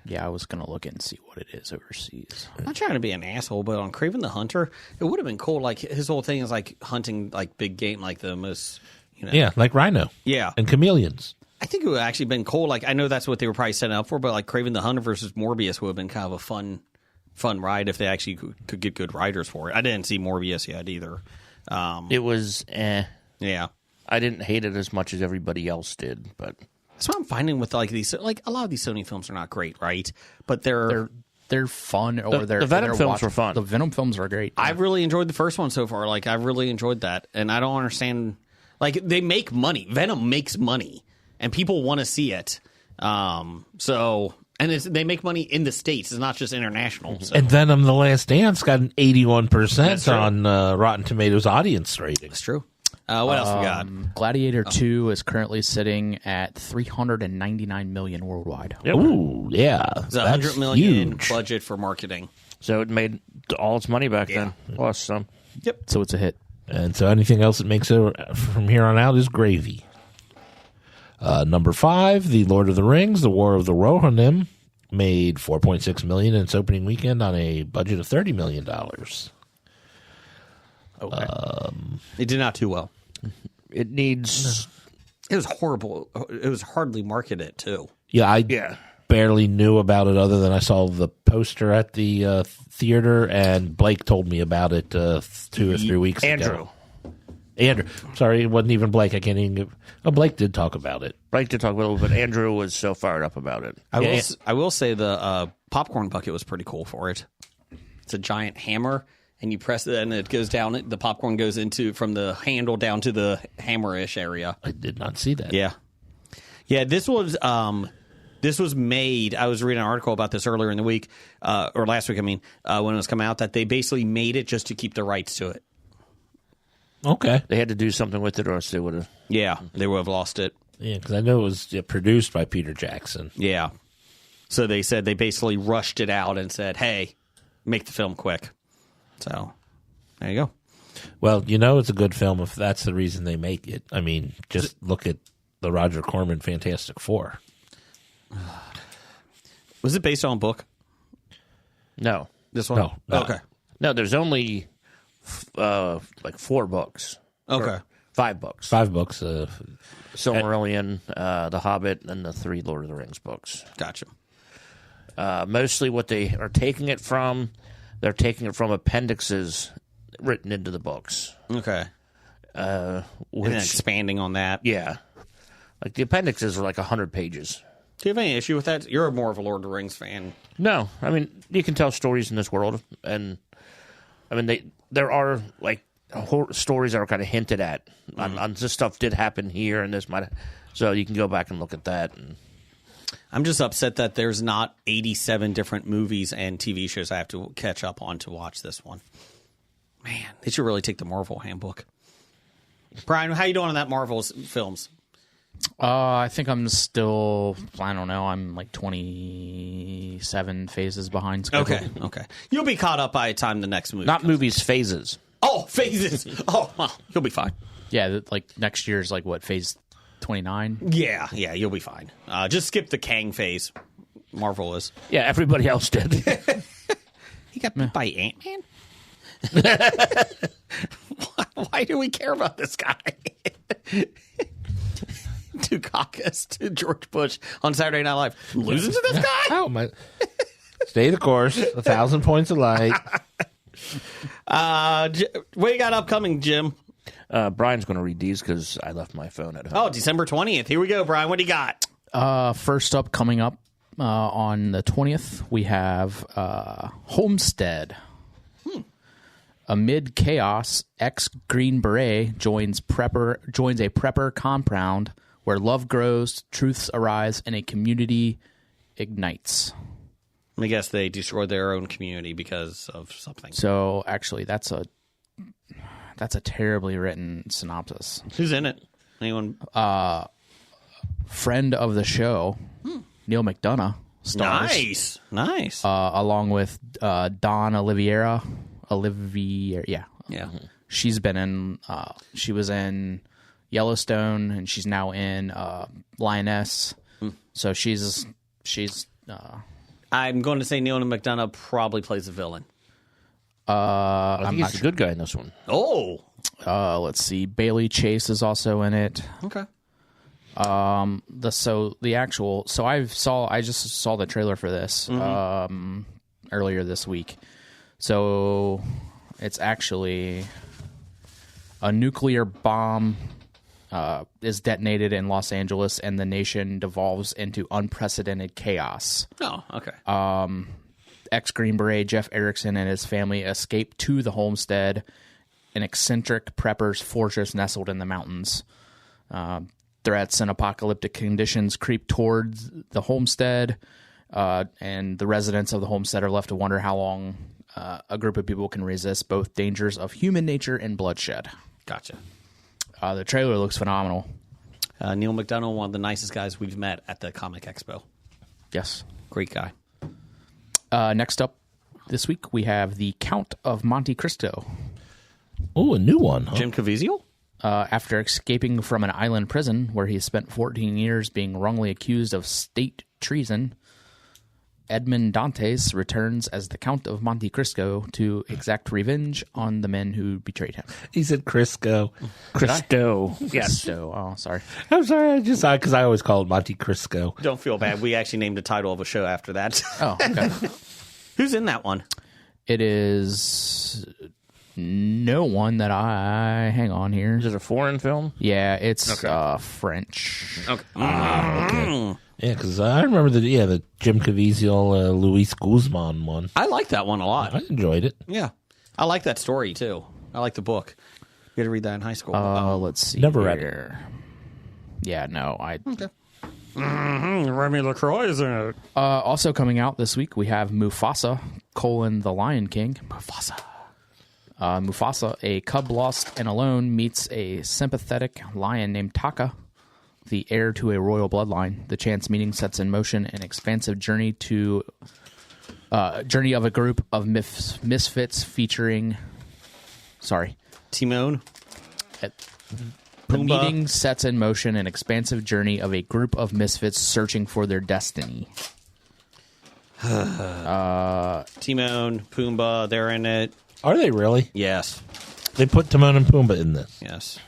Yeah, I was going to look and see what it is overseas. I'm not trying to be an asshole, but on Craven the Hunter, it would have been cool. Like, his whole thing is like hunting like big game, like the most, Yeah, like rhino. Yeah. And chameleons. I think it would have actually been cool. Like, I know that's what they were probably setting up for, but like Craven the Hunter versus Morbius would have been kind of a fun ride if they actually could get good riders for it. I didn't see Morbius yet either. It was, Yeah. I didn't hate it as much as everybody else did, but that's what I'm finding with like these. Like, a lot of these Sony films are not great, right? But they're fun. Or the Venom films were fun. The Venom films are great. I've really enjoyed the first one so far. Like, I've really enjoyed that, and I don't understand. Like, they make money. Venom makes money, and people want to see it. They make money in the States. It's not just international. So. And Venom: The Last Dance got an 81% on Rotten Tomatoes audience rating. That's true. What else we got? Gladiator 2 is currently sitting at $399 million worldwide. Yep. Ooh, yeah. It's $100 million budget for marketing. So it made all its money back then, plus some. Yep. So it's a hit. And so anything else that makes it from here on out is gravy. Number 5, The Lord of the Rings, The War of the Rohirrim, made $4.6 million in its opening weekend on a budget of $30 million. Okay. It did not do well. It needs. It was horrible. It was hardly marketed too. Yeah, I barely knew about it other than I saw the poster at the theater, and Blake told me about it 2 or 3 weeks ago. Andrew. Sorry, it wasn't even Blake. I can't even. Blake did talk about it. Blake did talk a little bit. Andrew was so fired up about it. I will say the popcorn bucket was pretty cool for it. It's a giant hammer, and you press it, and it goes down. The popcorn goes into from the handle down to the hammer-ish area. I did not see that. Yeah. This was made. I was reading an article about this earlier in the week, or last week. I mean, when it was coming out, that they basically made it just to keep the rights to it. Okay. They had to do something with it, or else they would have. Yeah, they would have lost it. Yeah, because I know it was produced by Peter Jackson. Yeah. So they said they basically rushed it out and said, "Hey, make the film quick." So there you go. Well, it's a good film if that's the reason they make it. I mean, just look at the Roger Corman Fantastic Four. Was it based on a book? No. This one? No. Okay. No, there's only like 4 books. Okay. 5 books. 5 books. Silmarillion, The Hobbit, and the 3 Lord of the Rings books. Gotcha. Mostly what they are taking it from, they're taking it from appendixes written into the books. Okay. And then expanding on that. Yeah. Like the appendixes are like 100 pages. Do you have any issue with that? You're more of a Lord of the Rings fan. No. I mean, you can tell stories in this world. And, I mean, there are, like, stories that are kind of hinted at. On this stuff did happen here, and this might. So you can go back and look at that. And I'm just upset that there's not 87 different movies and TV shows I have to catch up on to watch this one. Man, they should really take the Marvel handbook. Brian, how you doing on that Marvel's films? I think I'm still, I don't know, I'm like 27 phases behind schedule. Okay. You'll be caught up by the time the next movie not comes. movies, phases. Oh, phases. Oh, well, you'll be fine. Yeah, like next year's like what, phase 29? Yeah, you'll be fine. Just skip the Kang phase. Marvel is. Yeah, everybody else did. He got beat by Ant-Man? Why do we care about this guy? Dukakis to George Bush on Saturday Night Live. Losing to this guy? Oh, my. Stay the course. 1,000 points of light. What you got upcoming, Jim? Brian's going to read these because I left my phone at home. Oh, December 20th. Here we go, Brian. What do you got? First up, coming up on the 20th, we have Homestead. Amid chaos, ex-Green Beret joins a prepper compound where love grows, truths arise, and a community ignites. I guess they destroyed their own community because of something. So, actually, that's a terribly written synopsis. Who's in it? Anyone? Friend of the show, Neil McDonough, stars. Nice. Along with Dawn Oliviera. Yeah. She's been in. She was in Yellowstone, and she's now in Lioness. So she's. I'm going to say Neil McDonough probably plays the villain. I think he's a good guy in this one. Oh. Let's see. Bailey Chase is also in it. Okay. I just saw the trailer for this earlier this week. So it's actually a nuclear bomb is detonated in Los Angeles, and the nation devolves into unprecedented chaos. Oh, okay. Ex-Green Beret Jeff Erickson and his family escape to the homestead, an eccentric prepper's fortress nestled in the mountains. Threats and apocalyptic conditions creep towards the homestead, and the residents of the homestead are left to wonder how long a group of people can resist both dangers of human nature and bloodshed. Gotcha. The trailer looks phenomenal. Neil McDonough, one of the nicest guys we've met at the Comic Expo. Yes. Great guy. Next up this week, we have The Count of Monte Cristo. Oh, a new one, huh? Jim Caviezel? After escaping from an island prison where he spent 14 years being wrongly accused of state treason, Edmond Dantes returns as the Count of Monte Cristo to exact revenge on the men who betrayed him. He said Crisco. Cristo. Yes. Cristo. Oh, sorry. I'm sorry, because I always call it Monte Crisco. Don't feel bad. We actually named the title of a show after that. Oh, okay. Who's in that one? It is no one that hang on here. Is it a foreign film? Yeah, it's French. Okay. Okay. Yeah, because I remember the Jim Caviezel, Luis Guzman one. I like that one a lot. I enjoyed it. Yeah. I like that story, too. I like the book. You had to read that in high school. Let's see. Never read it. Yeah, no. Okay. Remy LaCroix is in it. Also coming out this week, we have Mufasa, the Lion King. Mufasa, a cub lost and alone, meets a sympathetic lion named Taka, the heir to a royal bloodline. The chance meeting sets in motion an expansive journey of a group of misfits featuring... Timon. The meeting sets in motion an expansive journey of a group of misfits searching for their destiny. Timon, Pumbaa, they're in it. Are they really? Yes. They put Timon and Pumbaa in this. Yes.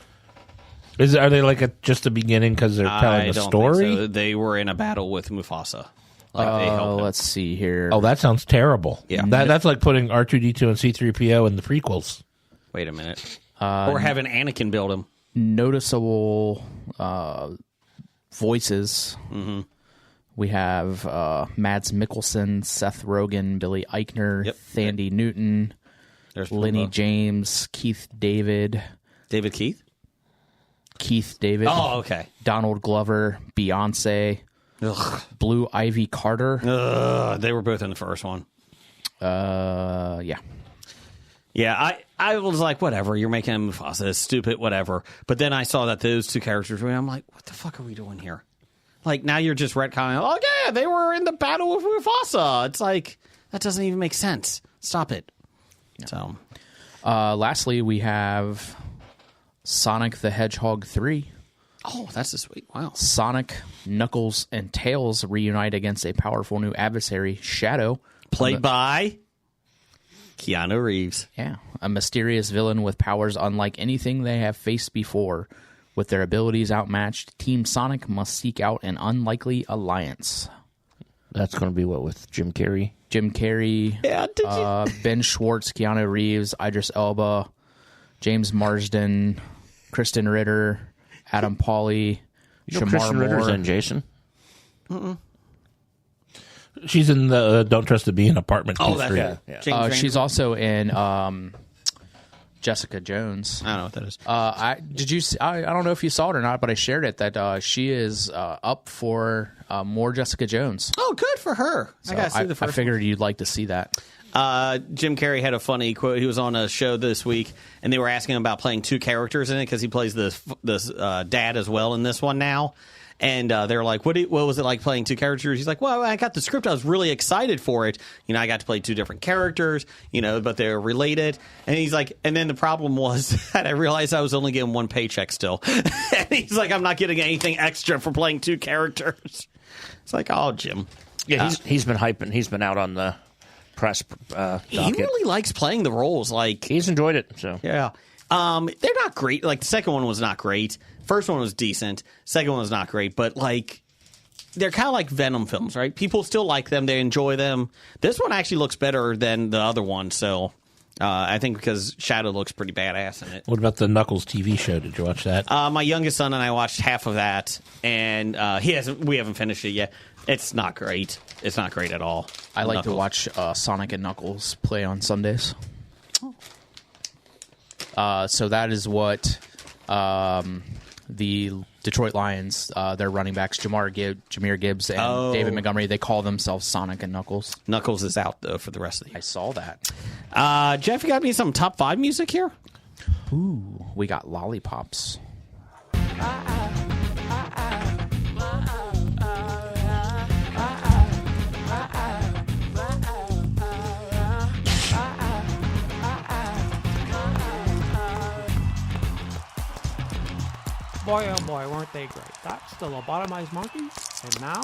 Are they like just a beginning because they're telling a story? Think so. They were in a battle with Mufasa. Like they helped him. Let's see here. Oh, that sounds terrible. Yeah. That's like putting R2-D2 and C-3PO in the prequels. Wait a minute. Or having Anakin build him. Noticeable voices. Mm-hmm. We have Mads Mikkelsen, Seth Rogen, Billy Eichner, Thandie Newton, There's Lenny Pumbaa. James, Keith David. David Keith? Keith David. Oh, okay. Donald Glover, Beyonce, Ugh. Blue Ivy Carter. They were both in the first one. Yeah. Yeah, I was like, whatever, you're making Mufasa stupid, whatever. But then I saw that those two characters were, I'm like, what the fuck are we doing here? Like, now you're just retconning, oh, yeah, they were in the battle with Mufasa. It's like, that doesn't even make sense. Stop it. Yeah. So, lastly, we have Sonic the Hedgehog 3. Oh, that's a sweet. Wow. Sonic, Knuckles, and Tails reunite against a powerful new adversary, Shadow. Played by Keanu Reeves. Yeah, a mysterious villain with powers unlike anything they have faced before. With their abilities outmatched, Team Sonic must seek out an unlikely alliance. That's going to be what with Jim Carrey? Jim Carrey, Ben Schwartz, Keanu Reeves, Idris Elba, James Marsden, Kristen Ritter, Adam Pauly, You know Shamar Christian Ritter's Moore. in Jason. She's in the Don't Trust to Be in Apartment 2-3. Yeah. James She's Randall? also in Jessica Jones. I don't know what that is. Did you? I don't know if you saw it or not, but I shared it that she is up for more Jessica Jones. Oh, good for her. I gotta see the I first. figured you'd like to see that. Jim Carrey had a funny quote. He was on a show this week, and they were asking him about playing two characters in it because he plays this dad as well in this one now. And they were like, what was it like playing two characters? He's like, well, I got the script. I was really excited for it. I got to play two different characters, but they're related. And he's like, and then the problem was that I realized I was only getting one paycheck still. And he's like, I'm not getting anything extra for playing two characters. It's like, oh, Jim. Yeah, he's been hyping. He's been out on the press He docket. really likes playing the roles. Like, He's enjoyed it. So yeah. They're not great. Like, the second one was not great. First one was decent. Second one was not great. But, like, they're kind of like Venom films, right? People still like them. They enjoy them. This one actually looks better than the other one. So, I think because Shadow looks pretty badass in it. What about the Knuckles TV show? Did you watch that? My youngest son and I watched half of that. And we haven't finished it yet. It's not great. It's not great at all. I like to Knuckles. watch Sonic and Knuckles play on Sundays. So that is what the Detroit Lions, their running backs, Jahmyr Gibbs, and David Montgomery, they call themselves Sonic and Knuckles. Knuckles is out, though, for the rest of the I year. saw that. Jeff, you got me some top 5 music here? Ooh, we got lollipops. Boy, oh boy, weren't they great. That's the lobotomized monkeys, and now,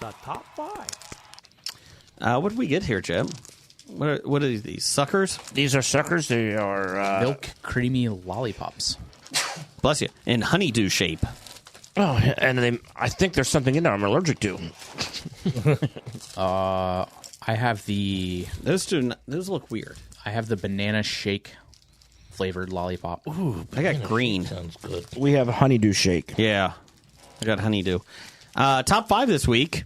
the top 5. What did we get here, Jim? What are these, suckers? these are suckers. They are Milk creamy lollipops. Bless you. In honeydew shape. Oh, and I think there's something in there I'm allergic to. I have the Those look weird. banana shake flavored lollipop. Ooh, I got green. Sounds good. We have a honeydew shake. Yeah, I got honeydew. Top 5 this week,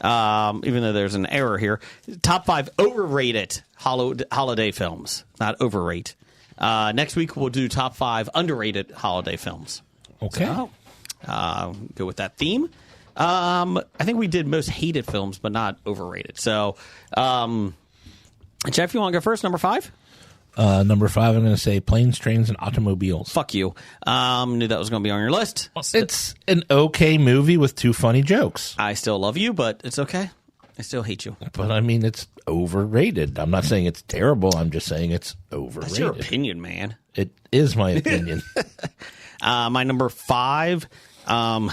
even though there's an error here. Top 5 overrated holiday films. Not overrate. Next week we'll do top 5 underrated holiday films. Okay. So, go with that theme. I think we did most hated films, but not overrated. So, Jeff, you want to go first? Number 5? Number 5, I'm going to say Planes, Trains, and Automobiles. Fuck you. Knew that was going to be on your list. It's an okay movie with 2 funny jokes. I still love you, but it's okay. I still hate you. But, I mean, it's overrated. I'm not saying it's terrible. I'm just saying it's overrated. That's your opinion, man. It is my opinion. My number 5, A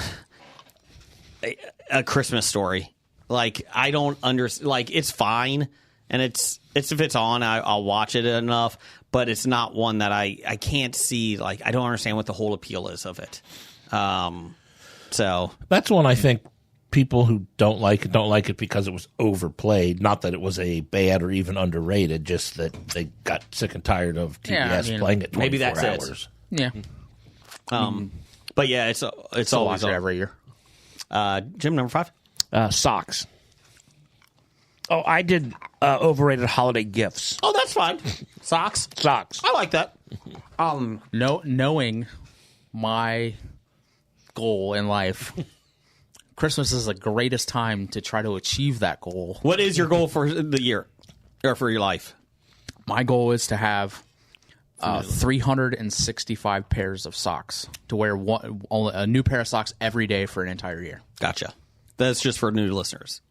Christmas Story. Like, I don't understand. Like, it's fine, and it's if it's on, I'll watch it enough. But it's not one that I can't see. Like, I don't understand what the whole appeal is of it. So That's one I think people who don't like it because it was overplayed. Not that it was a bad or even underrated, just that they got sick and tired of TBS Yeah, I mean, playing it 24 maybe that's it. hours. Yeah, but yeah, it's still always watch it on. every year. Jim, number 5. Socks. Oh, I did overrated holiday gifts. Oh, that's fine. Socks. Socks. I like that. Knowing my goal in life, Christmas is the greatest time to try to achieve that goal. What is your goal for the year or for your life? My goal is to have 365 pairs of socks, to wear a new pair of socks every day for an entire year. Gotcha. That's just for new listeners.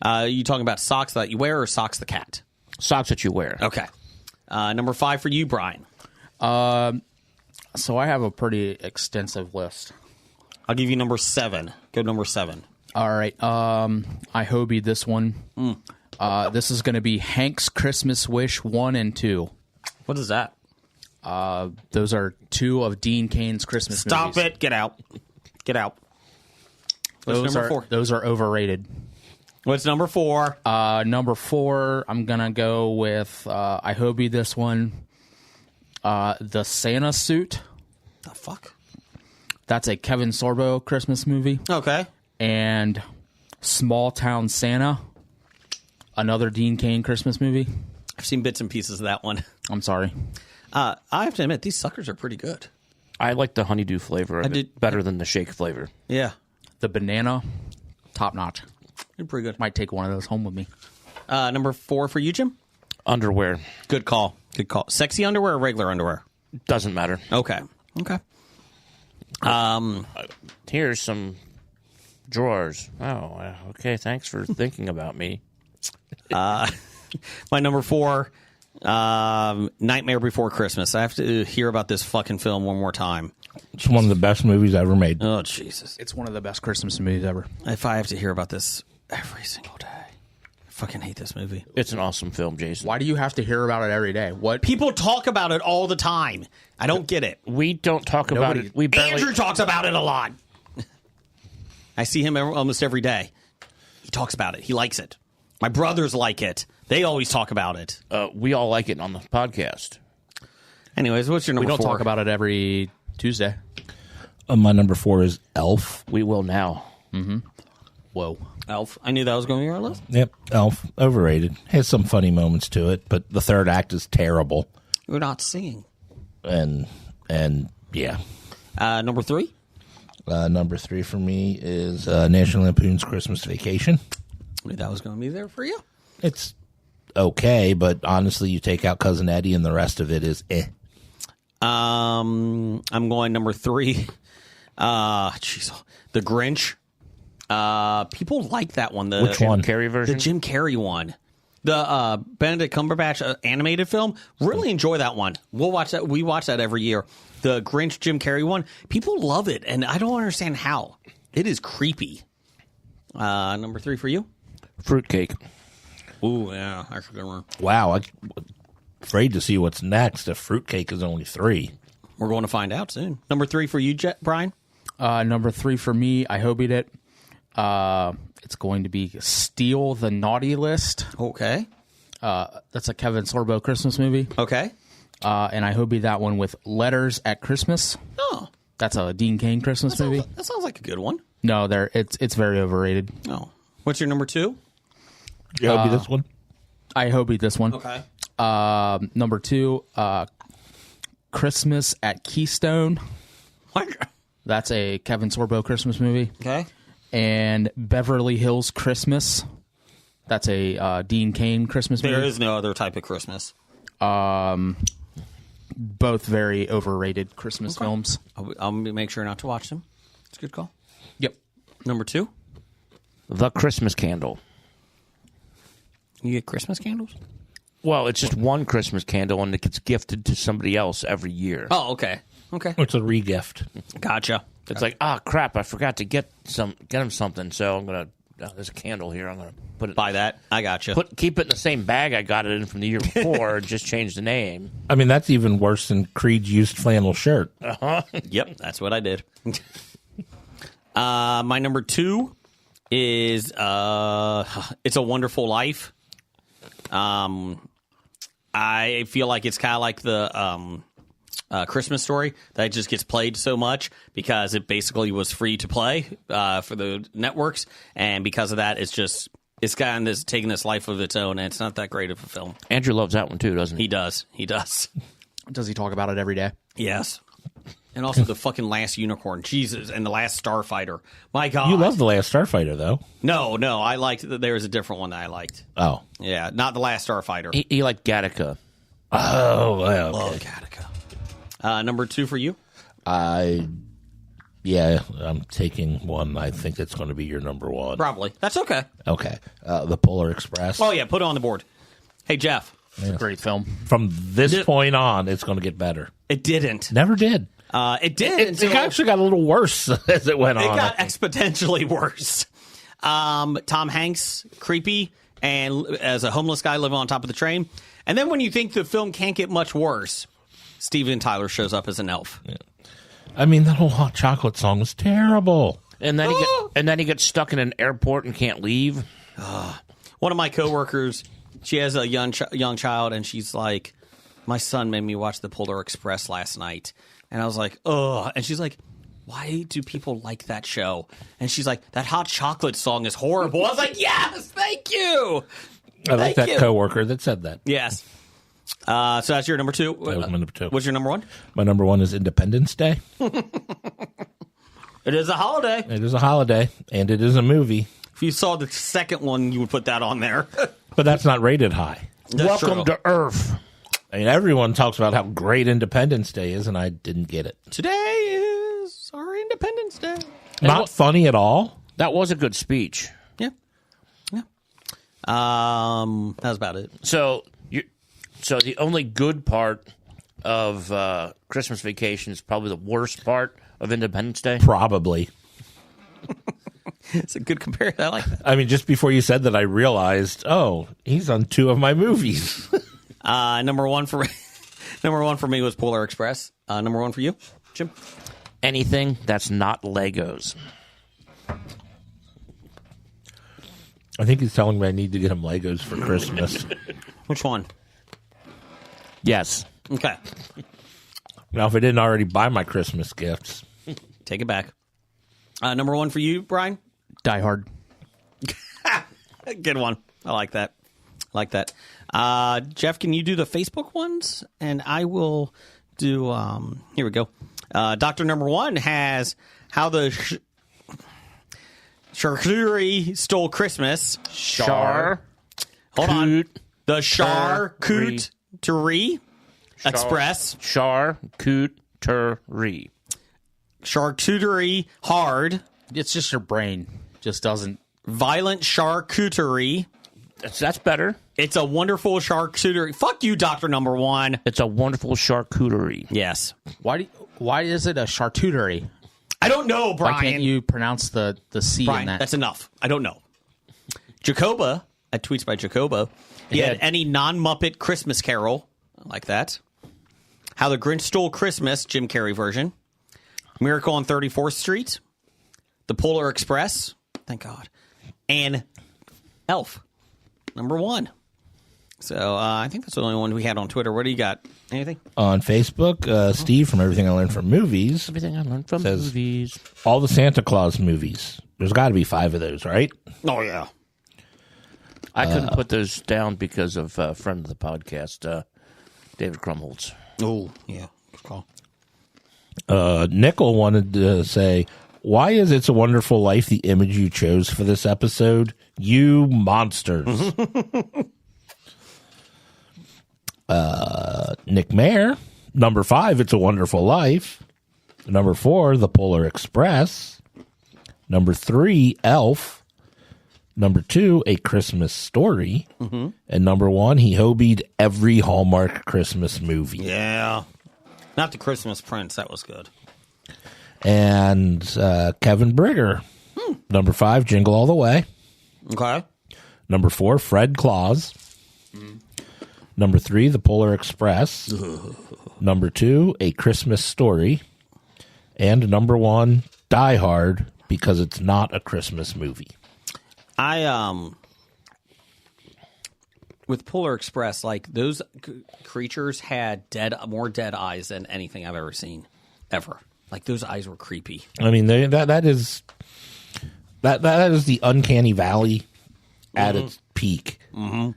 You talking about socks that you wear or socks the cat? Socks that you wear. Okay. Number 5 for you, Brian. So I have a pretty extensive list. I'll give you number 7. Go number 7. All right. I hobied this one. This is going to be Hank's Christmas Wish 1 and 2. What is that? Those are 2 of Dean Cain's Christmas Stop movies. it. Get out. Get out. What's number 4? Those are overrated. What's number 4? Number 4, I'm going to go with, I hobied this one, The Santa Suit. The fuck? That's a Kevin Sorbo Christmas movie. Okay. And Small Town Santa, another Dean Cain Christmas movie. I've seen bits and pieces of that one. I'm sorry. I have to admit, these suckers are pretty good. I like the honeydew flavor of it better than the shake flavor. Yeah. The banana, top notch. They're pretty good. Might take one of those home with me. Number 4 for you, Jim? Underwear. Good call. Good call. Sexy underwear or regular underwear? Doesn't matter. Okay. Okay. Here's some drawers. Oh, okay. Thanks for thinking about me. My number 4, Nightmare Before Christmas. I have to hear about this fucking film one more time. It's one of the best movies ever made. Oh, Jesus. It's one of the best Christmas movies ever. If I have to hear about this every single day, I fucking hate this movie. It's an awesome film, Jason. Why do you have to hear about it every day? What? People talk about it all the time. I don't get it. We don't talk about it. We barely. Andrew talks about it a lot. I see him almost every day. He talks about it. He likes it. My brothers like it. They always talk about it. We all like it on the podcast. Anyways, what's your number 4? We don't talk about it every Tuesday. My number 4 is Elf. We will now. Whoa. Elf. I knew that was going to be our list. Yep, Elf. Overrated. Has some funny moments to it, but the third act is terrible. We're not seeing. And yeah. Number 3? Number 3 for me is National Lampoon's Christmas Vacation. I knew that was going to be there for you. It's okay, but honestly, you take out Cousin Eddie and the rest of it is eh. I'm going number 3. Jeez, The Grinch. People like that one. Which one? Jim Carrey version? The Jim Carrey one. The Benedict Cumberbatch animated film. Really enjoy that one. We'll watch that. We watch that every year. The Grinch Jim Carrey one. People love it, and I don't understand how. It is creepy. Number 3 for you? Fruitcake. Ooh, yeah. That's a good one. Wow, I'm afraid to see what's next if Fruitcake is only 3. We're going to find out soon. Number 3 for you, Brian? Number 3 for me, I hobied it. It's going to be Steal the Naughty List. Okay. That's a Kevin Sorbo Christmas movie. Okay. And I hobied that one with Letters at Christmas. Oh. That's a Dean Cain Christmas movie. That sounds like a good one. No, it's very overrated. Oh. What's your number 2? Yeah, this one. I hobied this one. Okay. Number 2, Christmas at Keystone. That's a Kevin Sorbo Christmas movie. Okay. And Beverly Hills Christmas. That's a Dean Cain Christmas movie. There is no other type of Christmas. Both very overrated Christmas films. I'll make sure not to watch them. It's a good call. Yep. Number 2? The Christmas Candle. You get Christmas candles? Well, it's just one Christmas candle, and it gets gifted to somebody else every year. Oh, okay. Okay. It's a regift. Gotcha. It's like, crap, I forgot to get him something, so I'm going to, there's a candle here, I'm going to put it. Buy that. I gotcha. Keep it in the same bag I got it in from the year before, just change the name. I mean, that's even worse than Creed's used flannel shirt. Yep, that's what I did. My number 2 is It's a Wonderful Life. I feel like it's kind of like the Christmas Story that just gets played so much because it basically was free to play for the networks, and because of that, it's kind of taking this life of its own, and it's not that great of a film. Andrew loves that one too, doesn't he? He does. Does he talk about it every day? Yes. And also the fucking Last Unicorn, Jesus, and the Last Starfighter. My God, You love The Last Starfighter, though. No, I liked. There was a different one that I liked. Oh. Yeah, not the Last Starfighter. He liked Gattaca. Oh, well, okay. Love Gattaca. Number 2 for you? I'm taking one. I think it's going to be your number 1. Probably. That's okay. Okay. The Polar Express. Oh yeah, put it on the board. Hey Jeff, It's a great film. From this point on, it's going to get better. it didn't. Never did. It did. It until actually got a little worse as it went on. it got exponentially worse. Tom Hanks, creepy, and as a homeless guy living on top of the train. And then when you think the film can't get much worse, Steven Tyler shows up as an elf. Yeah. I mean, that whole Hot Chocolate song was terrible. And then he gets stuck in an airport and can't leave. One of my coworkers, she has a young child, and she's like, "My son made me watch the Polar Express last night." And I was like, ugh. And she's like, why do people like that show? And she's like, that hot chocolate song is horrible. I was like, yes, thank you. I like that coworker that said that. Yes. So that's your number 2. That was my number 2. What's your number 1? My number 1 is Independence Day. It is a holiday. It is a holiday, and it is a movie. If you saw the second one, you would put that on there. But that's not rated high. Welcome to Earth. I mean, everyone talks about how great Independence Day is, and I didn't get it. Today is our Independence Day. Not funny at all. That was a good speech. Yeah. That's about it. So the only good part of Christmas Vacation is probably the worst part of Independence Day. Probably. It's a good comparison. I like that. I mean, just before you said that, I realized, he's on 2 of my movies. Number 1 for me was Polar Express. Number 1 for you, Jim? Anything that's not Legos. I think he's telling me I need to get him Legos for Christmas. Which one? Yes. Okay. Now, if I didn't already buy my Christmas gifts. Take it back. Number 1 for you, Brian? Die Hard. Good one. I like that. Jeff, can you do the Facebook ones? And I will do, here we go. Doctor number 1 has how the charcuterie stole Christmas. Char. Hold on. The Charcuterie Express. Charcuterie. Charcuterie hard. It's just your brain just doesn't. Violent charcuterie. That's better. It's a wonderful charcuterie. Fuck you, Doctor Number 1. It's a wonderful charcuterie. Yes. Why is it a charcuterie? I don't know, Brian. Why can't you pronounce the C Brian, in that? that's enough. I don't know. Jacoba, at Tweets by Jacoba, he had any non-Muppet Christmas Carol. I like that. How the Grinch Stole Christmas, Jim Carrey version. Miracle on 34th Street. The Polar Express. Thank God. And Elf. Number 1. So I think that's the only one we had on Twitter. What do you got? Anything? On Facebook, Steve from Everything I Learned from Movies. Everything I learned from says, movies. All the Santa Claus movies. There's got to be 5 of those, right? Oh, yeah. I couldn't put those down because of a friend of the podcast, David Krumholtz. Oh, yeah. Good call. Nickel wanted to say, why is It's a Wonderful Life the image you chose for this episode? You monsters. Nick Mayer, number 5, It's a Wonderful Life. Number 4, The Polar Express. Number 3, Elf. Number 2, A Christmas Story. Mm-hmm. And number 1, he hobied every Hallmark Christmas movie. Yeah. Not the Christmas Prince. That was good. And Kevin Brigger. Number 5, Jingle All the Way. Okay. Number 4, Fred Claus. Number 3, The Polar Express. Number 2, A Christmas Story. And number 1, Die Hard, because it's not a Christmas movie. With Polar Express, like those creatures had more dead eyes than anything I've ever seen, ever. Like those eyes were creepy. I mean, that is the uncanny valley at its peak. Mm-hmm.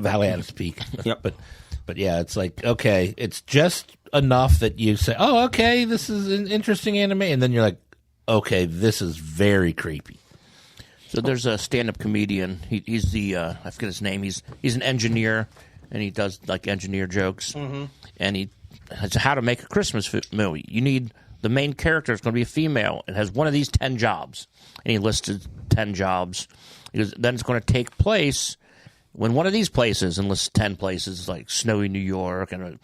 Valley at its peak. Yep. But yeah, it's like, okay, it's just enough that you say, oh, okay, this is an interesting anime, and then you're like, okay, this is very creepy. So there's a stand-up comedian. He's the I forget his name. He's an engineer, and he does like engineer jokes. Mm-hmm. And he has how to make a Christmas movie. You need the main character is going to be a female and has one of these 10 jobs. And he listed 10 jobs. Because then it's going to take place when one of these places, and lists 10 places like snowy New York and a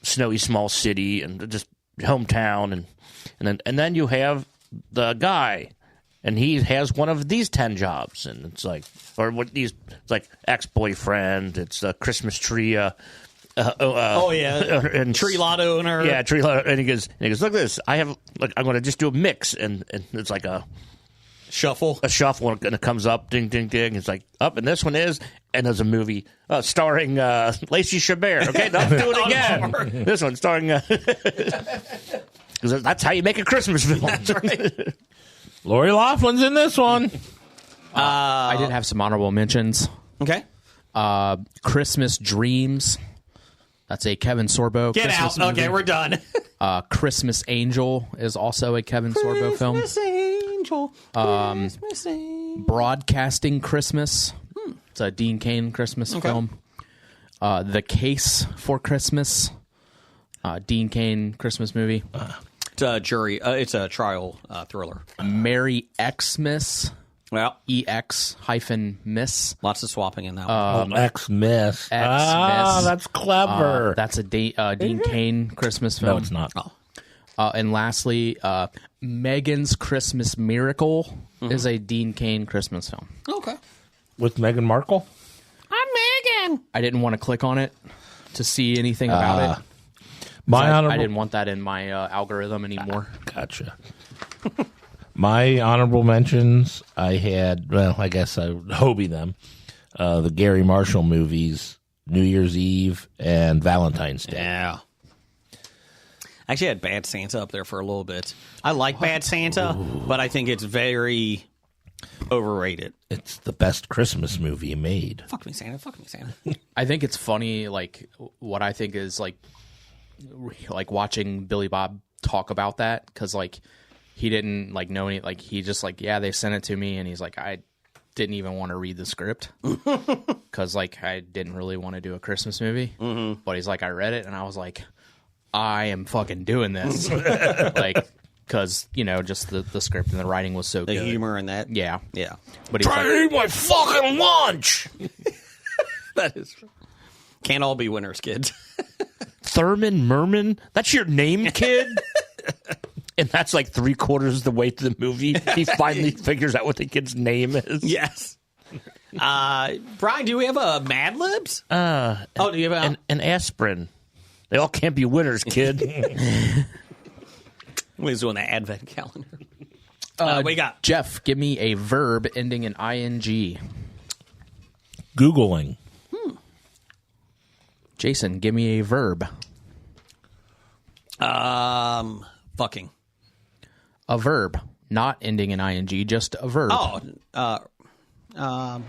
snowy small city and just hometown, and then you have the guy. And he has one of these 10 jobs, and it's like, or what these, it's like ex-boyfriend, it's a Christmas tree, and tree lot owner. Yeah, tree lot, and he goes, look at this, I'm going to just do a mix, and it's like a shuffle, and it comes up, ding, ding, ding, it's like, up, and this one is, and there's a movie starring Lacey Chabert. Okay, now do it again. This one starring. Because that's how you make a Christmas film. That's right. Lori Loughlin's in this one. I did have some honorable mentions. Okay. Christmas Dreams. That's a Kevin Sorbo Get Christmas out. movie. Okay, we're done. Christmas Angel is also a Kevin Sorbo film. Christmas Angel. Christmas Angel. Broadcasting Christmas. It's a Dean Cain Christmas film. The Case for Christmas. Dean Cain Christmas movie. It's a jury. It's a trial thriller. Merry Xmas. Well, EX-miss. lots of swapping in that one. X-Miss. X-Miss. That's clever. That's a Dean Cain Christmas film. No, it's not. And lastly, Megan's Christmas Miracle is a Dean Cain Christmas film. Okay. With Meghan Markle? I'm Megan. I didn't want to click on it to see anything about it. I didn't want that in my algorithm anymore. Gotcha. My honorable mentions, I had, well, I guess I would Hobie them. The Gary Marshall movies, New Year's Eve, and Valentine's Day. Yeah. Actually, I had Bad Santa up there for a little bit. I like Bad Santa, but I think it's very overrated. It's the best Christmas movie made. Fuck me, Santa. Fuck me, Santa. I think it's funny, like, what I think is, like watching Billy Bob talk about that, because, like, he didn't, like, know any, like, he just, like, yeah, they sent it to me, and he's like, I didn't even want to read the script, because, like, I didn't really want to do a Christmas movie, but he's like, I read it, and I was like, I am fucking doing this, like, because, you know, just the script and the writing was so The good. humor in that. Yeah. Yeah. But he's Try like, to eat my fucking lunch! That is. Can't all be winners, kids. Thurman Merman? That's your name, kid? And that's like 3/4 of the way to the movie. He finally figures out what the kid's name is. Yes. Brian, do we have a Mad Libs? Do you have An aspirin. They all can't be winners, kid. We're doing the advent calendar. We got Jeff, give me a verb ending in ing. Googling. Jason, give me a verb. fucking. A verb, not ending in ing, just a verb.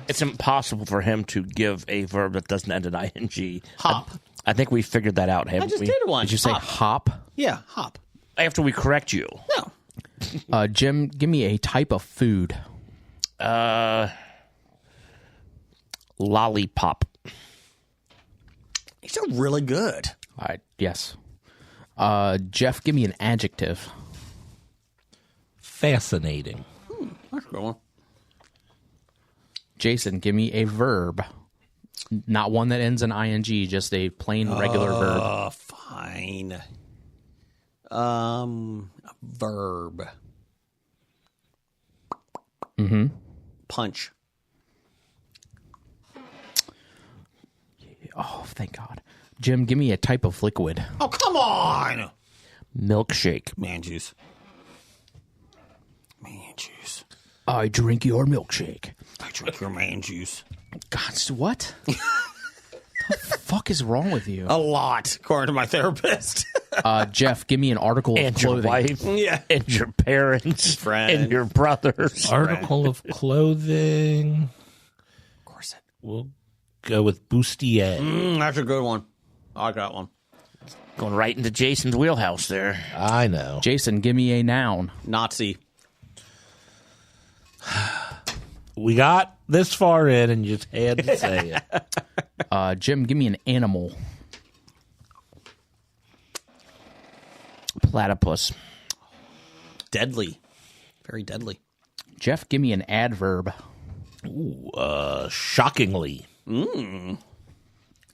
It's impossible for him to give a verb that doesn't end in ing. Hop. I think we figured that out, haven't I just we? did one. Did you say hop? Yeah, hop. After we correct you. No. Jim, give me a type of food. Lollipop. These are really good. Yes. Jeff, give me an adjective. Fascinating. That's a good one. Jason, give me a verb. Not one that ends in ing, just a plain regular verb. Fine. Verb. Punch. Oh, thank God. Jim, give me a type of liquid. Oh, come on! Milkshake. Man juice. Man juice. I drink your milkshake. I drink your man juice. God, what? The fuck is wrong with you? A lot, according to my therapist. Jeff, give me an article of And clothing. your wife. Yeah. And your parents. Friend. And your brothers. Article of clothing. Corset. We'll go with bustier. That's a good one. I got one. Going right into Jason's wheelhouse there. I know. Jason, give me a noun. Nazi. We got this far in and you just had to say it. Jim, give me an animal. Platypus. Deadly. Very deadly. Jeff, give me an adverb. Shockingly.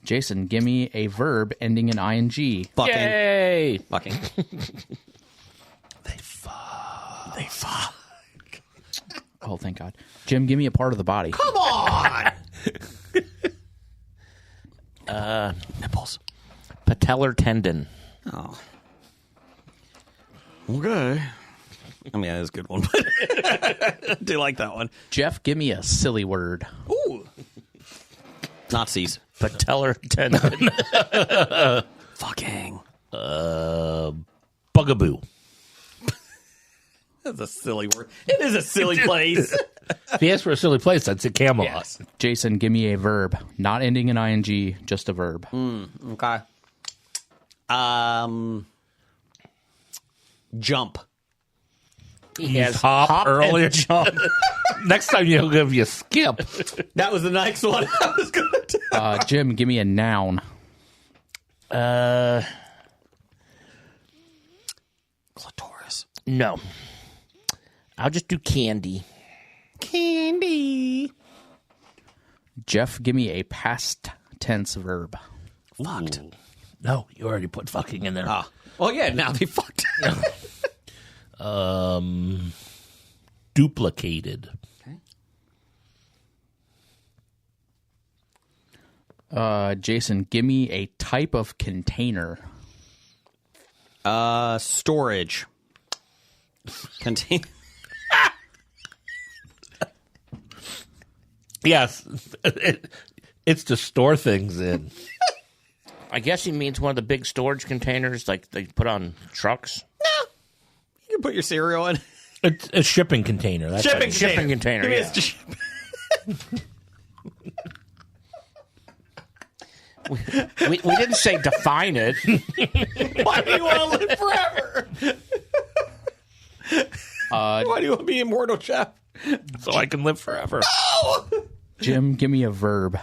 Jason, give me a verb ending in ing. Fucking. Yay! Fucking. They fuck. They fuck. Oh, thank God. Jim, give me a part of the body. Come on! Nipples. Patellar tendon. Oh. Okay. I mean, that is a good one, but I do like that one. Jeff, give me a silly word. Ooh. Nazis. Patellar tendon. Fucking. Bugaboo. That's a silly word. It is a silly place. If you ask for a silly place, that's a Camelot. Yes. Jason, give me a verb. Not ending in ing, just a verb. Okay. Jump. He has hop earlier. and jump. Next time he'll give you skip. That was the next one I was going to do. Jim, give me a noun. Clitoris. No. I'll just do candy. Candy. Jeff, give me a past tense verb. Fucked. Ooh. No, you already put fucking in there. Well, yeah, now they fucked. Duplicated. Jason, give me a type of container. Storage. Contain. Yes. It's to store things in. I guess he means one of the big storage containers like they put on trucks. You can put your cereal in. It's a shipping container. That's Shipping Shipping container, Give me yeah. We didn't say define it. Why do you want to live forever? Why do you want to be immortal, Jeff? so I can live forever. Jim, give me a verb.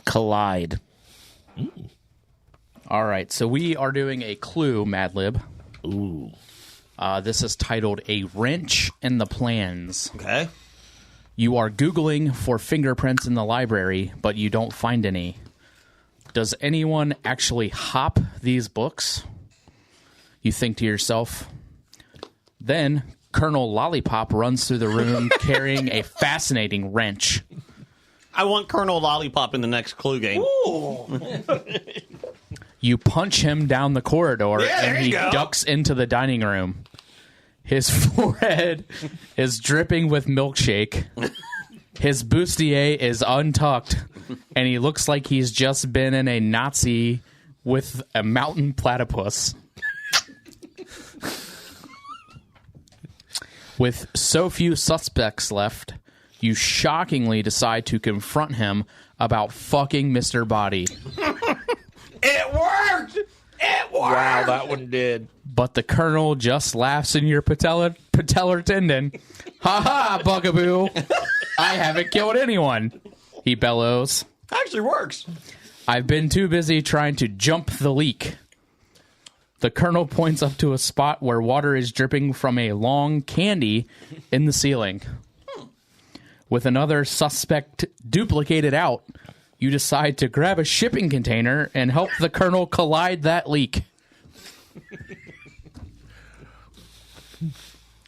Collide. All right, so we are doing a clue, Mad Lib. Ooh. This is titled A Wrench in the Plans. Okay. You are Googling for fingerprints in the library, but you don't find any. Does anyone actually hop these books? You think to yourself. Then Colonel Lollipop runs through the room carrying a fascinating wrench. I want Colonel Lollipop in the next clue game. You punch him down the corridor, Yeah, and there he you go. ducks into the dining room. His forehead is dripping with milkshake. His bustier is untucked, and he looks like he's just been in a Nazi with a mountain platypus. With so few suspects left, you shockingly decide to confront him about fucking Mr. Body. It worked! It worked! Wow, that one did. But the Colonel just laughs in your patellar tendon. Ha ha, Bugaboo! I haven't killed anyone, he bellows. Actually works. I've been too busy trying to jump the leak. The Colonel points up to a spot where water is dripping from a long candy in the ceiling. With another suspect duplicated out, you decide to grab a shipping container and help the Colonel collide that leak.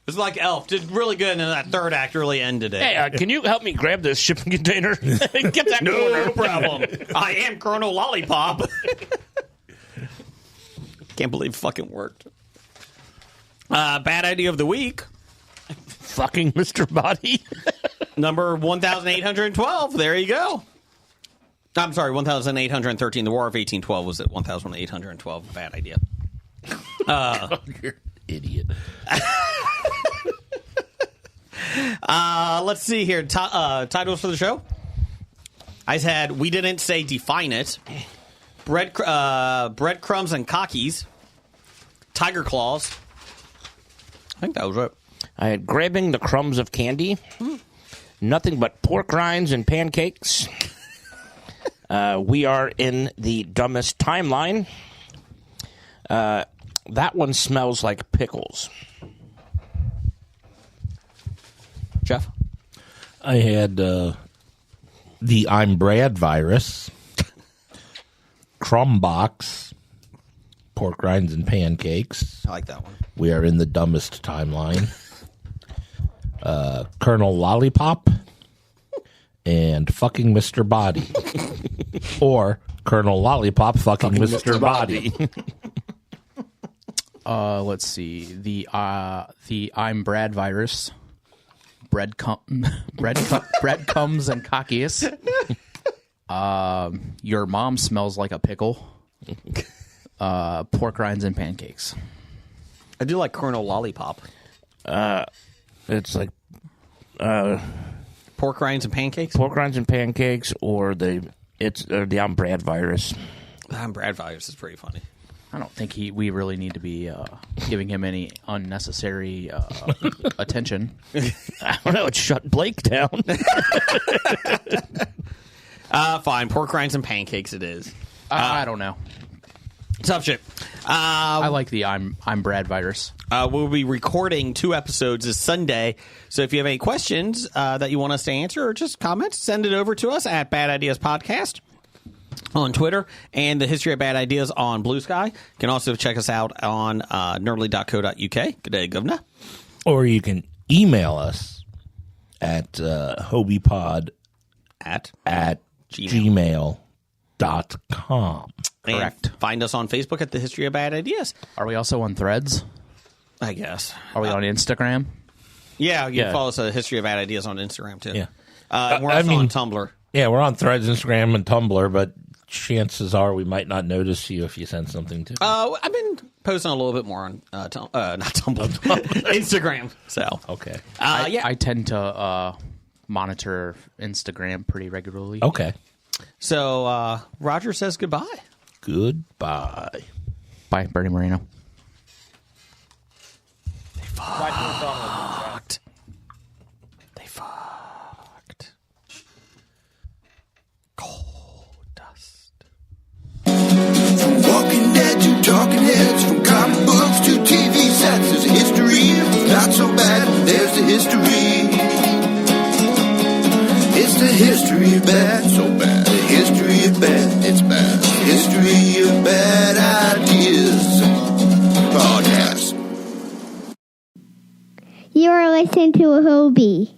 It's like Elf. Did really good, and then that third act really ended it. Hey, can you help me grab this shipping container? Get that corner. No problem. I am Colonel Lollipop. Can't believe it fucking worked. Bad idea of the week. Fucking Mr. Body. Number 1,812. There you go. I'm sorry, 1,813. The War of 1812 was at 1,812. Bad idea. You're an idiot. Let's see here. Titles for the show. I had We Didn't Say Define It. Breadcrumbs and Cockies. Tiger Claws. I think that was it. I had grabbing the crumbs of candy. Nothing but pork rinds and pancakes. We are in the dumbest timeline. That one smells like pickles. Jeff? I had the I'm Brad virus, crumb box, pork rinds and pancakes. I like that one. We are in the dumbest timeline. Colonel Lollipop and fucking Mr. Body. Or Colonel Lollipop fucking Mr. Body. Let's see. The I'm Brad virus. Breadcrumbs and cockies. Your mom smells like a pickle. Pork rinds and pancakes. I do like Colonel Lollipop. It's like Pork rinds and pancakes? pork rinds and pancakes, or the on Brad virus. Brad virus is pretty funny. I don't think we really need to be giving him any unnecessary attention. I don't know. It shut Blake down. Fine. Pork rinds and pancakes it is. I don't know. Tough shit. I like the I'm Brad virus. We'll be recording 2 episodes this Sunday. So if you have any questions that you want us to answer or just comments, send it over to us at Bad Ideas Podcast on Twitter and the History of Bad Ideas on Blue Sky. You can also check us out on nerdly.co.uk. Good day, Governor. Or you can email us at hobiepod At gmail.com. Correct. And find us on Facebook at the History of Bad Ideas. Are we also on Threads? I guess. Are we on Instagram? Yeah, you can follow us at the History of Bad Ideas on Instagram, too. Yeah. We're also on Tumblr. Yeah, we're on Threads, Instagram, and Tumblr, but chances are we might not notice you if you send something to. I've been posting a little bit more on not Tumblr, Instagram. So Okay. I tend to monitor Instagram pretty regularly. Okay. So Roger says goodbye. Goodbye. Bye, Bernie Moreno. They fucked. Coal dust. From Walking Dead to Talking Heads, from comic books to TV sets, there's a history. Not so bad, there's the history. It's the history of bad, so bad. The history of bad, it's bad. History of Bad Ideas podcast. You are listening to a Hobie.